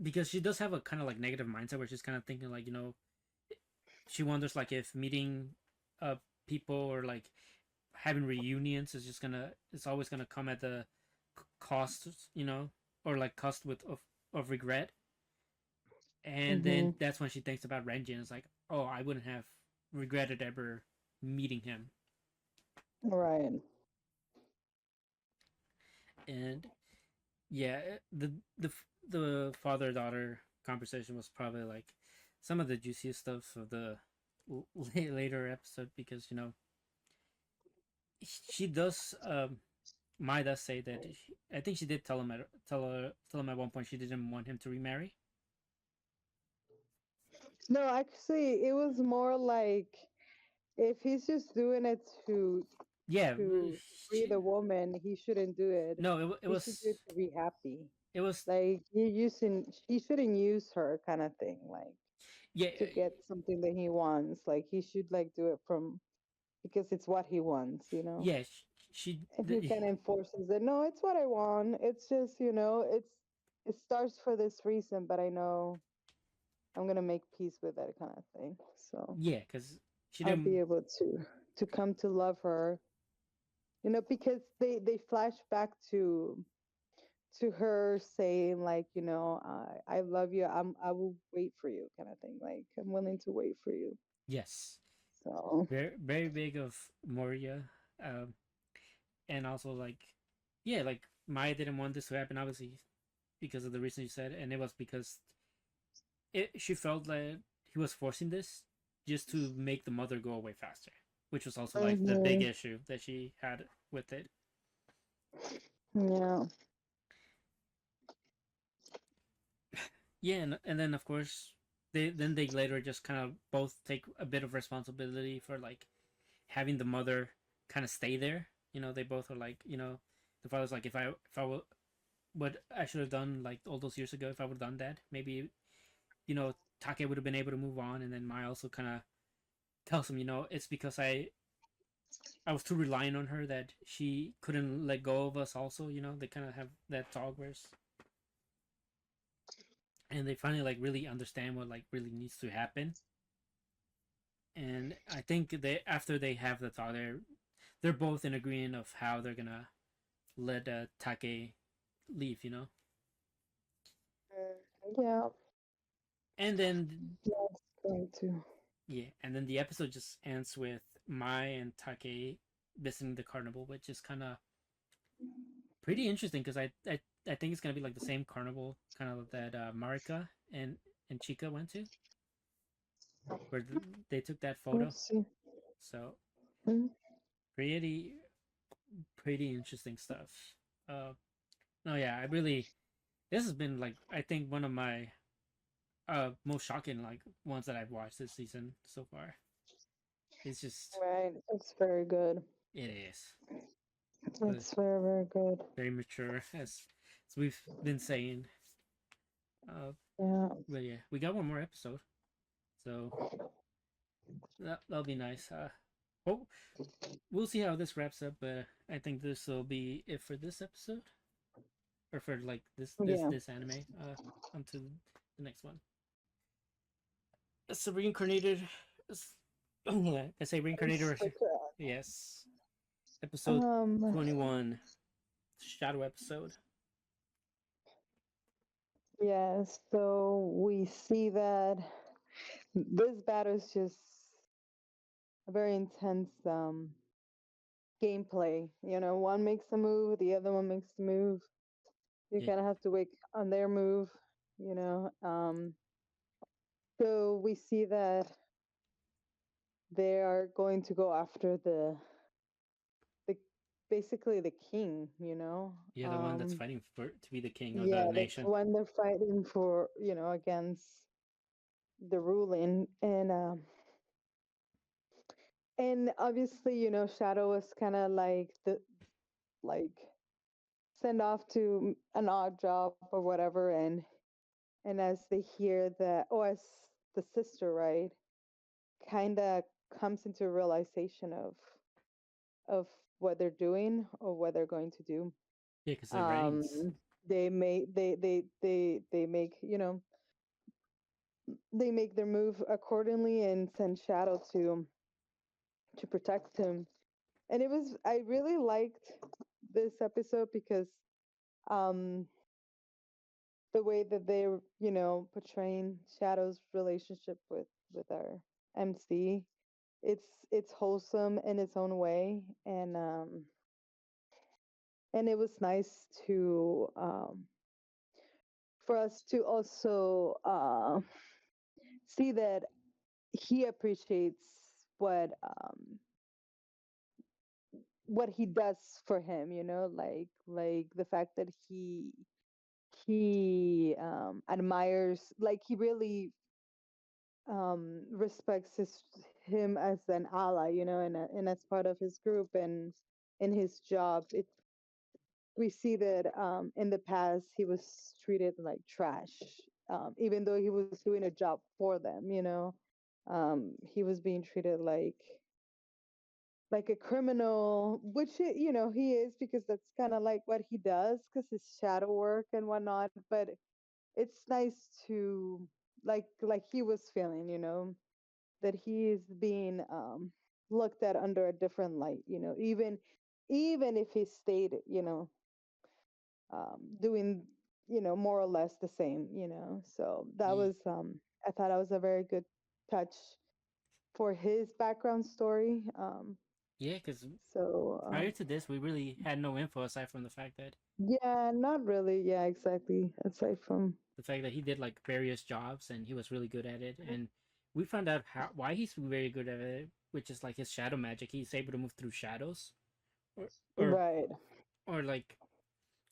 because she does have a kind of like negative mindset where she's kind of thinking like, she wonders like if meeting uh people or like having reunions is just gonna it's always gonna come at the cost, or like cost of regret. And Mm-hmm. then that's when she thinks about Renji and it's like, oh, I wouldn't have regretted ever meeting him. Right. And yeah, the father daughter conversation was probably like some of the juiciest stuff of the later episode, because she does Mai does say that I think she did tell him at one point she didn't want him to remarry. No, actually, it was more like if he's just doing it Yeah, to free she, the woman, he shouldn't do it. no, it He should do was it to be happy. it was Like he shouldn't use her kind of thing, like yeah, to get something that he wants. Like he should like do it from because it's what he wants, you know. yeah, she And he kind of enforces it. No, it's what I want. It's just, it starts for this reason, but I know I'm gonna make peace with that kind of thing. So yeah, because she I'll be didn't. able to come to love her, because they flash back to her saying like, I love you. I will wait for you, kind of thing. Like I'm willing to wait for you. Yes, So very very big of Moria, um, and also like, yeah, like Maya didn't want this to happen, obviously, because of the reason you said, and it was because she felt that he was forcing this just to make the mother go away faster, which was also like the big hmm, issue that she had with it. yeah. Yeah, and then of course they later just kind of both take a bit of responsibility for like having the mother kind of stay there. They both are like, the father's like, if I will, what I should have done like all those years ago, if I would have done that, maybe Take would have been able to move on. And then Mai also kind of tells him, it's because I was too reliant on her that she couldn't let go of us. Also, they kind of have that talk where and they finally like really understand what like really needs to happen. And I think they after they have the talk, they're both in agreement of how they're gonna let Take leave, Yeah. and then Yes, going to. yeah, and then the episode just ends with Mai and Take visiting the carnival, which is kind of pretty interesting because I think it's gonna be like the same carnival kind of that Marika and Chica went to, where they took that photo. Let's see. So Mm. pretty pretty interesting stuff. Uh, no, yeah, I really this has been like I think one of my most shocking like ones that I've watched this season so far. It's just Right. It's very good. it is, but It's very, very good. very mature as we've been saying. Uh, Yeah. but yeah, we got one more episode, so that'll be nice. Oh, we'll see how this wraps up, but I think this will be it for this episode. or for like Yeah. this anime. Onto the next one. It's a reincarnated. I say reincarnated. Aristocrat. Yes, episode Um, 21, shadow episode. yeah, so we see that this battle is just a very intense gameplay. You know, one makes a move, the other one makes the move. You Yeah, kind of have to wait on their move, you know. So we see that they are going to go after the basically the king, you know. yeah, the one that's fighting for to be the king of the Yeah, the nation. one they're fighting for, you know, against the ruling, and obviously, you know, Shadow was kind of like the like send off to an odd job or whatever, and as they hear that, oh, as the sister, right, kind of comes into a realization of what they're doing or what they're going to do. Yeah, because it um rains. they make, you know, they make their move accordingly and send Shadow to protect him. And it was, I really liked this episode because um the way that they're, you know, portraying Shadow's relationship with our MC. It's wholesome in its own way, and it was nice to for us to also see that he appreciates what um what he does for him, you know, like the fact that he admires, like he really respects him as an ally, you know, and as part of his group and in his job. We see that in the past he was treated like trash, even though he was doing a job for them, you know. He was being treated like a criminal, which you know he is, because that's kind of like what he does, because his shadow work and whatnot. But it's nice to like he was feeling, you know, that he is being looked at under a different light, you know, even if he stayed, you know, doing, you know, more or less the same, you know. So that Yeah, was I thought that was a very good touch for his background story. yeah, because So prior to this, we really had no info aside from yeah, not really. Yeah, exactly. Aside from the fact that he did like various jobs and he was really good at it, and we found out how why he's very good at it, which is like his shadow magic. He's able to move through shadows, or or right. or like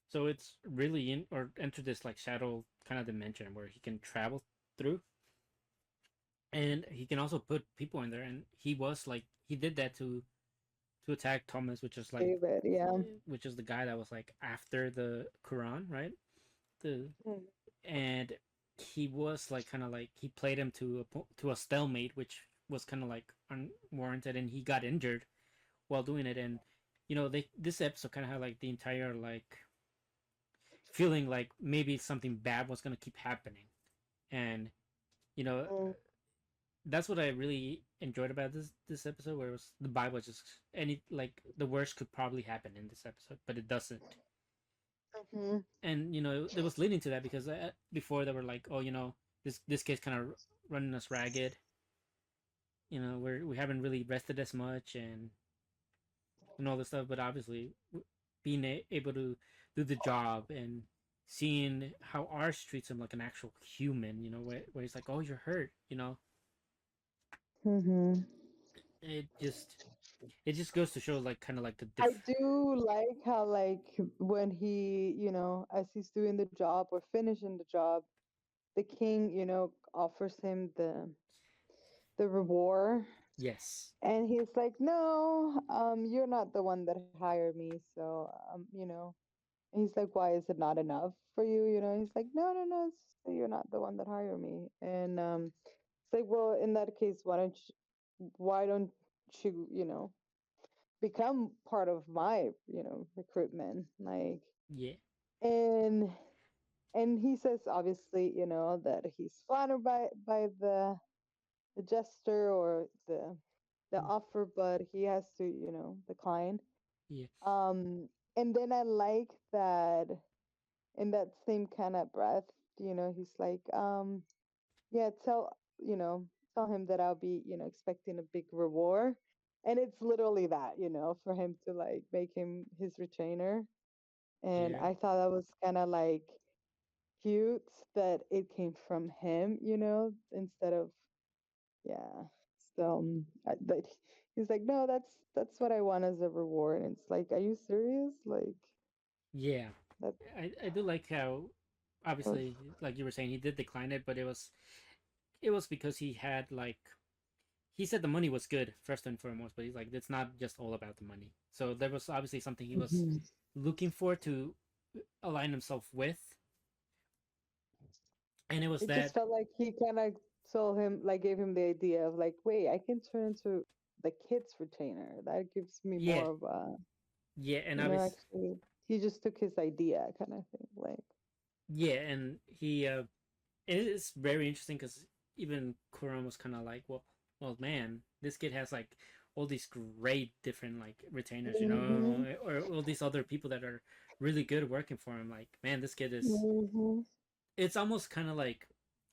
so it's really in or enter this like shadow kind of dimension where he can travel through, and he can also put people in there. And he was like he did that to attack Thomas, David, yeah. which is the guy that was like after the Quran, right? The Mm. and he was like kind of like he played him to a stalemate, which was kind of like unwarranted, and he got injured while doing it. And they this episode kind of had like the entire like feeling like maybe something bad was gonna keep happening, and you know Mm. that's what I really enjoyed about this episode, where it was the Bible just any like the worst could probably happen in this episode, but it doesn't. Hmm. And there was leading to that because before they were like, oh, this kid's kind of running us ragged. We haven't really rested as much and all this stuff. But obviously, being able to do the job and seeing how ours treats him like an actual human, where he's like, oh, you're hurt, Hmm. it just goes to show like kind of like the I do like how, like, when he, you know, as he's doing the job or finishing the job, the king, you know, offers him the reward, yes, and he's like, no, you're not the one that hired me, so you know. And he's like, why is it not enough for you? You know, he's like, no, no, no, you're not the one that hired me. And it's like, well, in that case, why don't you, you know, become part of my, you know, recruitment? Like, yeah, and he says obviously, that he's flattered by the gesture or the offer, but he has to, decline. Yeah. And then I like that in that same kind of breath, he's like, yeah, tell him that I'll be, expecting a big reward. And it's literally that, for him to like make him his retainer. And Yeah. I thought that was kind of like cute that it came from him, instead of, yeah. So but he's like, no, that's what I want as a reward. And it's like, are you serious? Like Yeah. that I do like how was. obviously, like you were saying, he did decline it, but it was because he had like he said the money was good first and foremost, but he's like it's not just all about the money. So there was obviously something he was Mhm. looking for to align himself with, and it was It just that. felt like he kind of told him, like, gave him the idea of like, wait, I can turn into the kid's retainer. That gives me Yeah, more of a, yeah, and obviously, actually, he just took his idea kind of thing. Like, yeah, and he it is very interesting because even Kuran was kind of like, well, man, this kid has like all these great different like retainers, hmm or all these other people that are really good working for him. Like, man, this kid is. hmm It's almost kind of like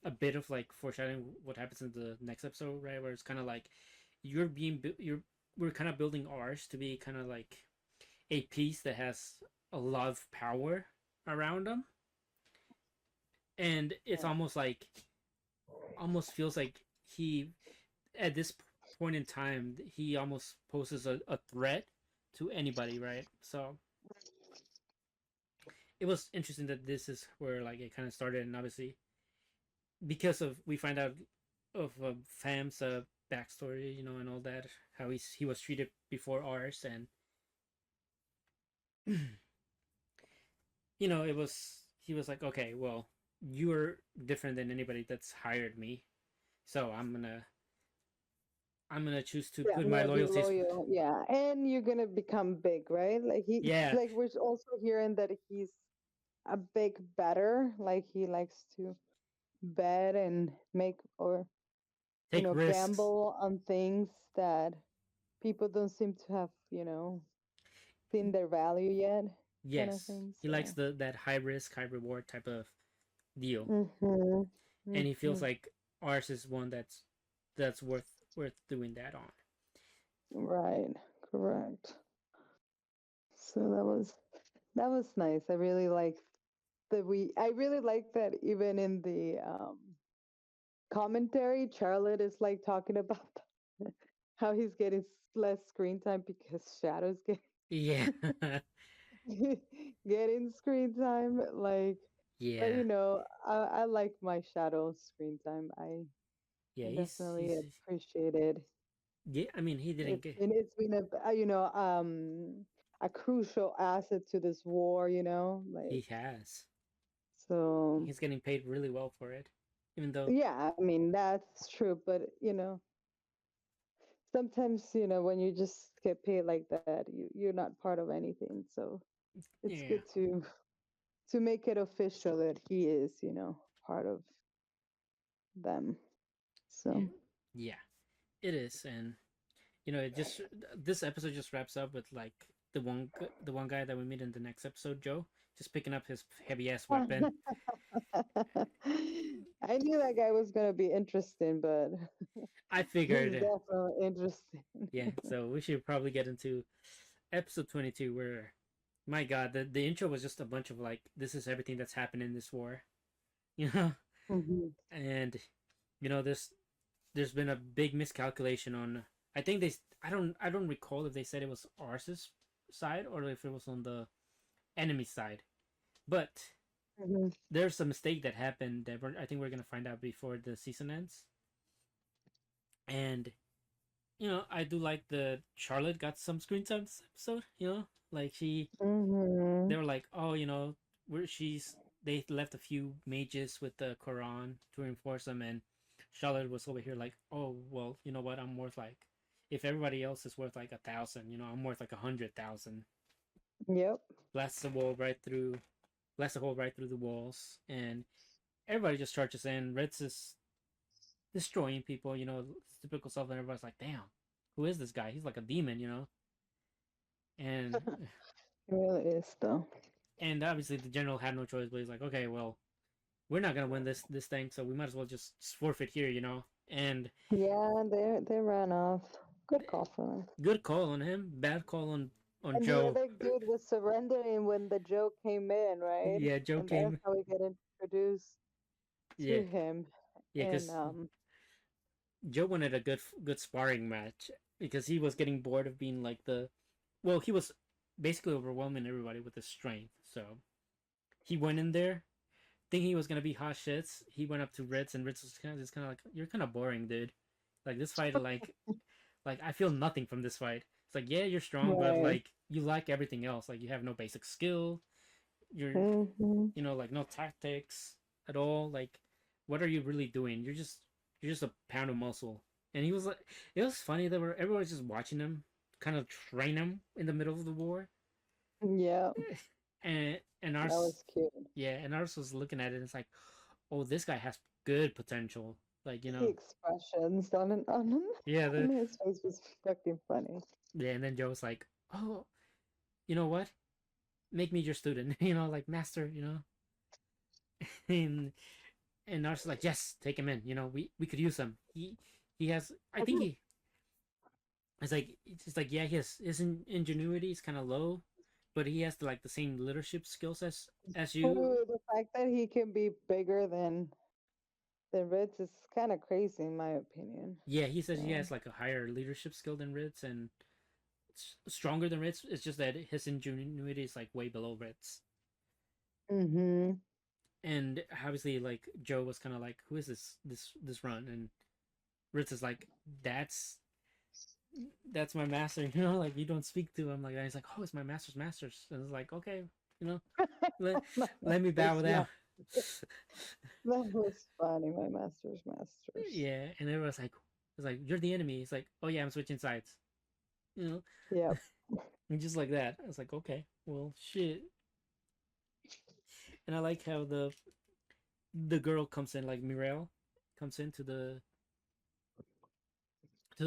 a bit of like foreshadowing what happens in the next episode, right? Where it's kind of like you're we're kind of building ours to be kind of like a piece that has a lot of power around them, and it's almost like almost feels like he at this point in time he almost poses a threat to anybody, right? So it was interesting that this is where like it kind of started, and obviously because of we find out of Fam's backstory, and all that, how he was treated before ours, and it was he was like, okay, well, you're different than anybody that's hired me, so I'm gonna choose to yeah, put I'm my gonna be loyalties. loyal. Yeah, and you're gonna become big, right? Like Yeah, like we're also hearing that he's a big better. Like he likes to bet and make or take risks. gamble on things that people don't seem to have, seen their value yet, kind of Yes, thing. he likes So, that high risk, high reward type of deal, mm-hmm, and he feels mm-hmm, like ours is one that's worth doing that on. right, correct. So that was nice. I really like that I really like that even in the commentary, Charlotte is like talking about how he's getting less screen time because Shadow's getting Yeah, getting screen time. Like, but yeah, I like my Shadow screen time. yeah. I He's definitely appreciated. yeah. I mean, he didn't get. It's been a crucial asset to this war. He Like has. so. He's getting paid really well for it, even though. Yeah, I mean that's true, but sometimes when you just get paid like that, you're not part of anything. So it's Yeah, good to make it official that he is, part of them. yeah, So yeah. It is, and it just this episode just wraps up with like the one guy that we meet in the next episode, Joe, just picking up his heavy ass weapon. I knew that guy was gonna be interesting, but I he's figured, definitely interesting. yeah. So we should probably get into episode 22, where my God, the intro was just a bunch of like, this is everything that's happened in this war, you know, Mhm. and there's been a big miscalculation on. I think I don't recall if they said it was ours side or if it was on the enemy side, but Mhm. there's a mistake that happened that I think we're gonna find out before the season ends. And I do like the Charlotte got some screen time this episode. Like they Mhm. were like, oh, where they left a few mages with the Quran to reinforce them, and Charlotte was over here like, oh, well, you know what? I'm worth like, if everybody else is worth like 1,000, I'm worth like 100,000. Yep. Blasts the wall right through. blasts a hole right through the walls, and everybody just charges in. Ritz is destroying people, typical stuff, and everybody's like, "Damn, who is this guy? He's like a demon." And It really is though. and obviously the general had no choice, but he's like, "Okay, well, we're not gonna win this thing, so we might as well just forfeit here." And Yeah, they ran off. Good call for them. good call on him, bad call on And the Joe. other dude was surrendering when the Joe came in, right? Yeah, Joe And that's came. how we get introduced Yeah, to him. yeah, And because Joe wanted a good sparring match because he was getting bored of being like well, he was basically overwhelming everybody with his strength. So he went in there thinking he was gonna be hot shits. He went up to Ritz, and Ritz was kind of like, "You're kind of boring, dude. Like this fight, like I feel nothing from this fight. It's like, yeah, you're strong, but right. like you lack everything else. Like you have no basic skill. You're Hmm. like no tactics at all. Like what are you really doing? You're just a pound of muscle." And he was like, it was funny that everyone was just watching him, kind of train him in the middle of the war, Yeah, and that ours, was cute. yeah, and ours was looking at it. And it's like, oh, this guy has good potential. Like The expressions on yeah, on his face was fucking funny. yeah. And then Joe was like, oh, you know what? Make me your student. Like master. And and ours was like, yes, take him in. We could use him. He has. I think he. It's like yeah, his ingenuity is kind of low, but he has the same leadership skills as you. Ooh, the fact that he can be bigger than Ritz is kind of crazy in my opinion. Yeah, he says he So. has like a higher leadership skill than Ritz and stronger than Ritz. It's just that his ingenuity is like way below Ritz. Mhm. And obviously, like Joe was kind of like, "Who is this run?" And Ritz is like, "That's my master." Like you don't speak to him like that. He's like, "Oh, it's my master's masters." And it's like, okay, you know, let My let me bow master's down. that was funny. My master's masters. Yeah, and everyone's like, "It's like you're the enemy." He's like, "Oh yeah, I'm switching sides." You know, Yep. and just like that, I was like, "Okay, well, shit." And I like how the girl comes in, like Mirel, comes into the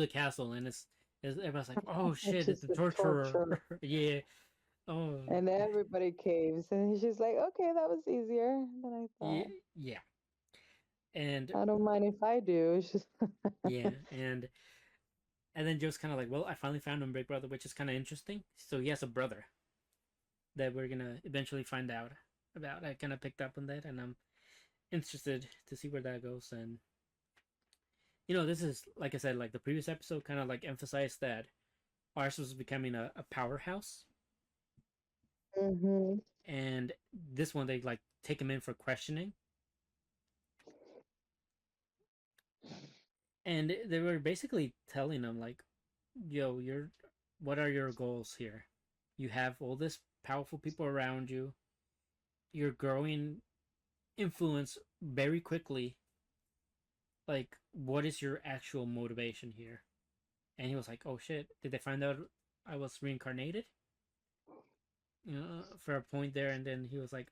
castle, and it's everyone's like, "Oh It's shit, it's just the the torturer." torture. Yeah. Oh. And everybody caves. And she's like, okay, that was easier than I Yeah. thought. Yeah. And I don't mind if I do. It's just yeah, and then Joe's kind of like, "Well, I finally found him, big brother," which is kind of interesting. So he has a brother that we're gonna eventually find out about. I kind of picked up on that, and I'm interested to see where that goes. And this is like I said, like the previous episode, kind of like emphasized that Ars was becoming a powerhouse, hmm. and this one they like take him in for questioning, and they were basically telling him like, "Yo, what are your goals here? You have all this powerful people around you. You're growing influence very quickly. Like, what is your actual motivation here?" And he was like, "Oh shit! Did they find out I was reincarnated?" For a point there, and then he was like,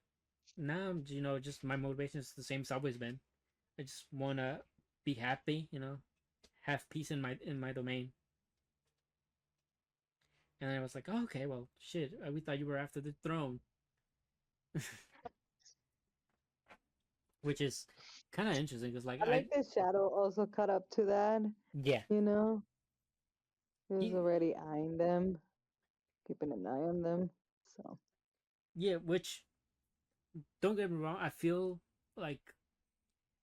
"Nah, just my motivation is the same it's always been. I just wanna be happy, have peace in my domain." And I was like, oh, "Okay, well, shit, we thought you were after the throne," which is kind of interesting because, like, I like the shadow also caught up to that. yeah, You know, he was he, already eyeing them, keeping an eye on them. So. yeah, which don't get me wrong, I feel like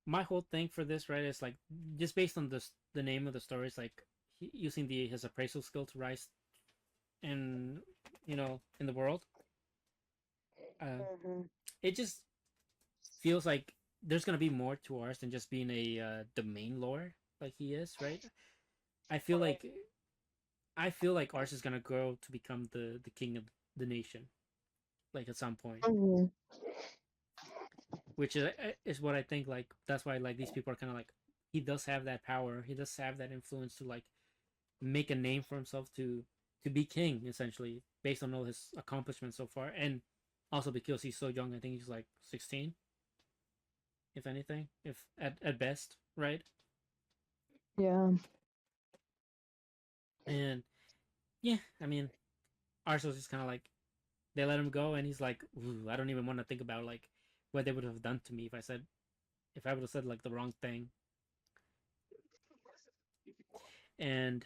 my whole thing for this, right, is like just based on the name of the story is like using his appraisal skill to rise in in the world. Hmm. It just feels like there's gonna be more to ours than just being the main lore like he is, right? I feel Right. like I feel like ours is gonna grow to become the king of the nation, like at some point, Hmm. which is what I think. Like that's why like these people are kind of like he does have that power, he does have that influence to like make a name for himself to be king essentially based on all his accomplishments so far. And Also because he's so young, I think he's like 16, if anything, if at best, right? Yeah. And yeah, I mean, Arso's just kind of like they let him go, and he's like, ooh, I don't even want to think about like what they would have done to me if I would have said like the wrong thing. And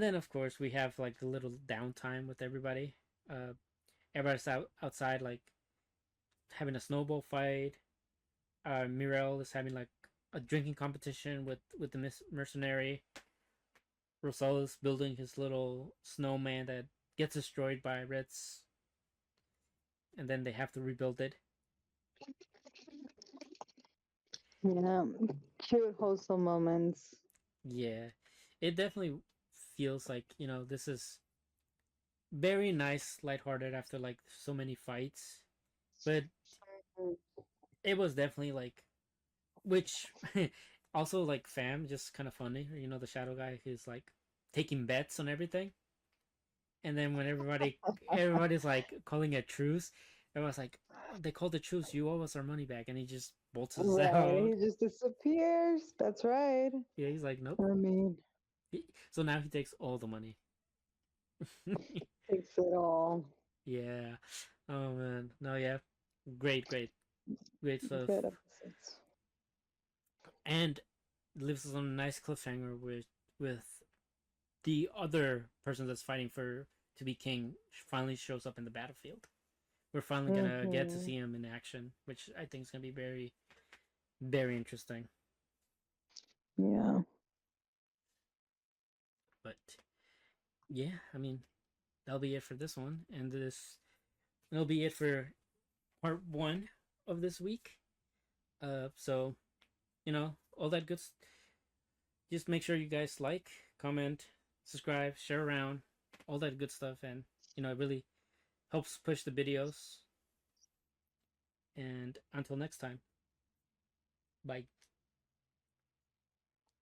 then of course we have like a little downtime with everybody. Uh, everybody's outside like having a snowball fight. Mirel is having like a drinking competition with the mercenary. Rosal's building his little snowman that gets destroyed by Ritz, and then they have to rebuild it. Yeah. Cute, wholesome moments. Yeah, it definitely feels like this is very nice, lighthearted after like so many fights, but it was definitely like which also like fam just kind of funny. The shadow guy who's like taking bets on everything, and then when everybody's like calling a truce, everyone's like, oh, they called a truce, you owe us our money back, and he just bolts us Right. out. He just disappears. That's right. Yeah, he's like, nope. I mean, So now he takes all the money. takes it all. Yeah. Oh man. No, yeah. Great, great, great stuff. Good episodes. And leaves us on a nice cliffhanger with the other person that's fighting for to be king finally shows up in the battlefield. We're finally gonna get to Mm-hmm. see him in action, which I think is gonna be very, very interesting. Yeah. But yeah, I mean, that'll be it for this one, and that'll be it for part one of this week. So all that good. Just make sure you guys like, comment, subscribe, share around, all that good stuff, and it really helps push the videos. And until next time, bye.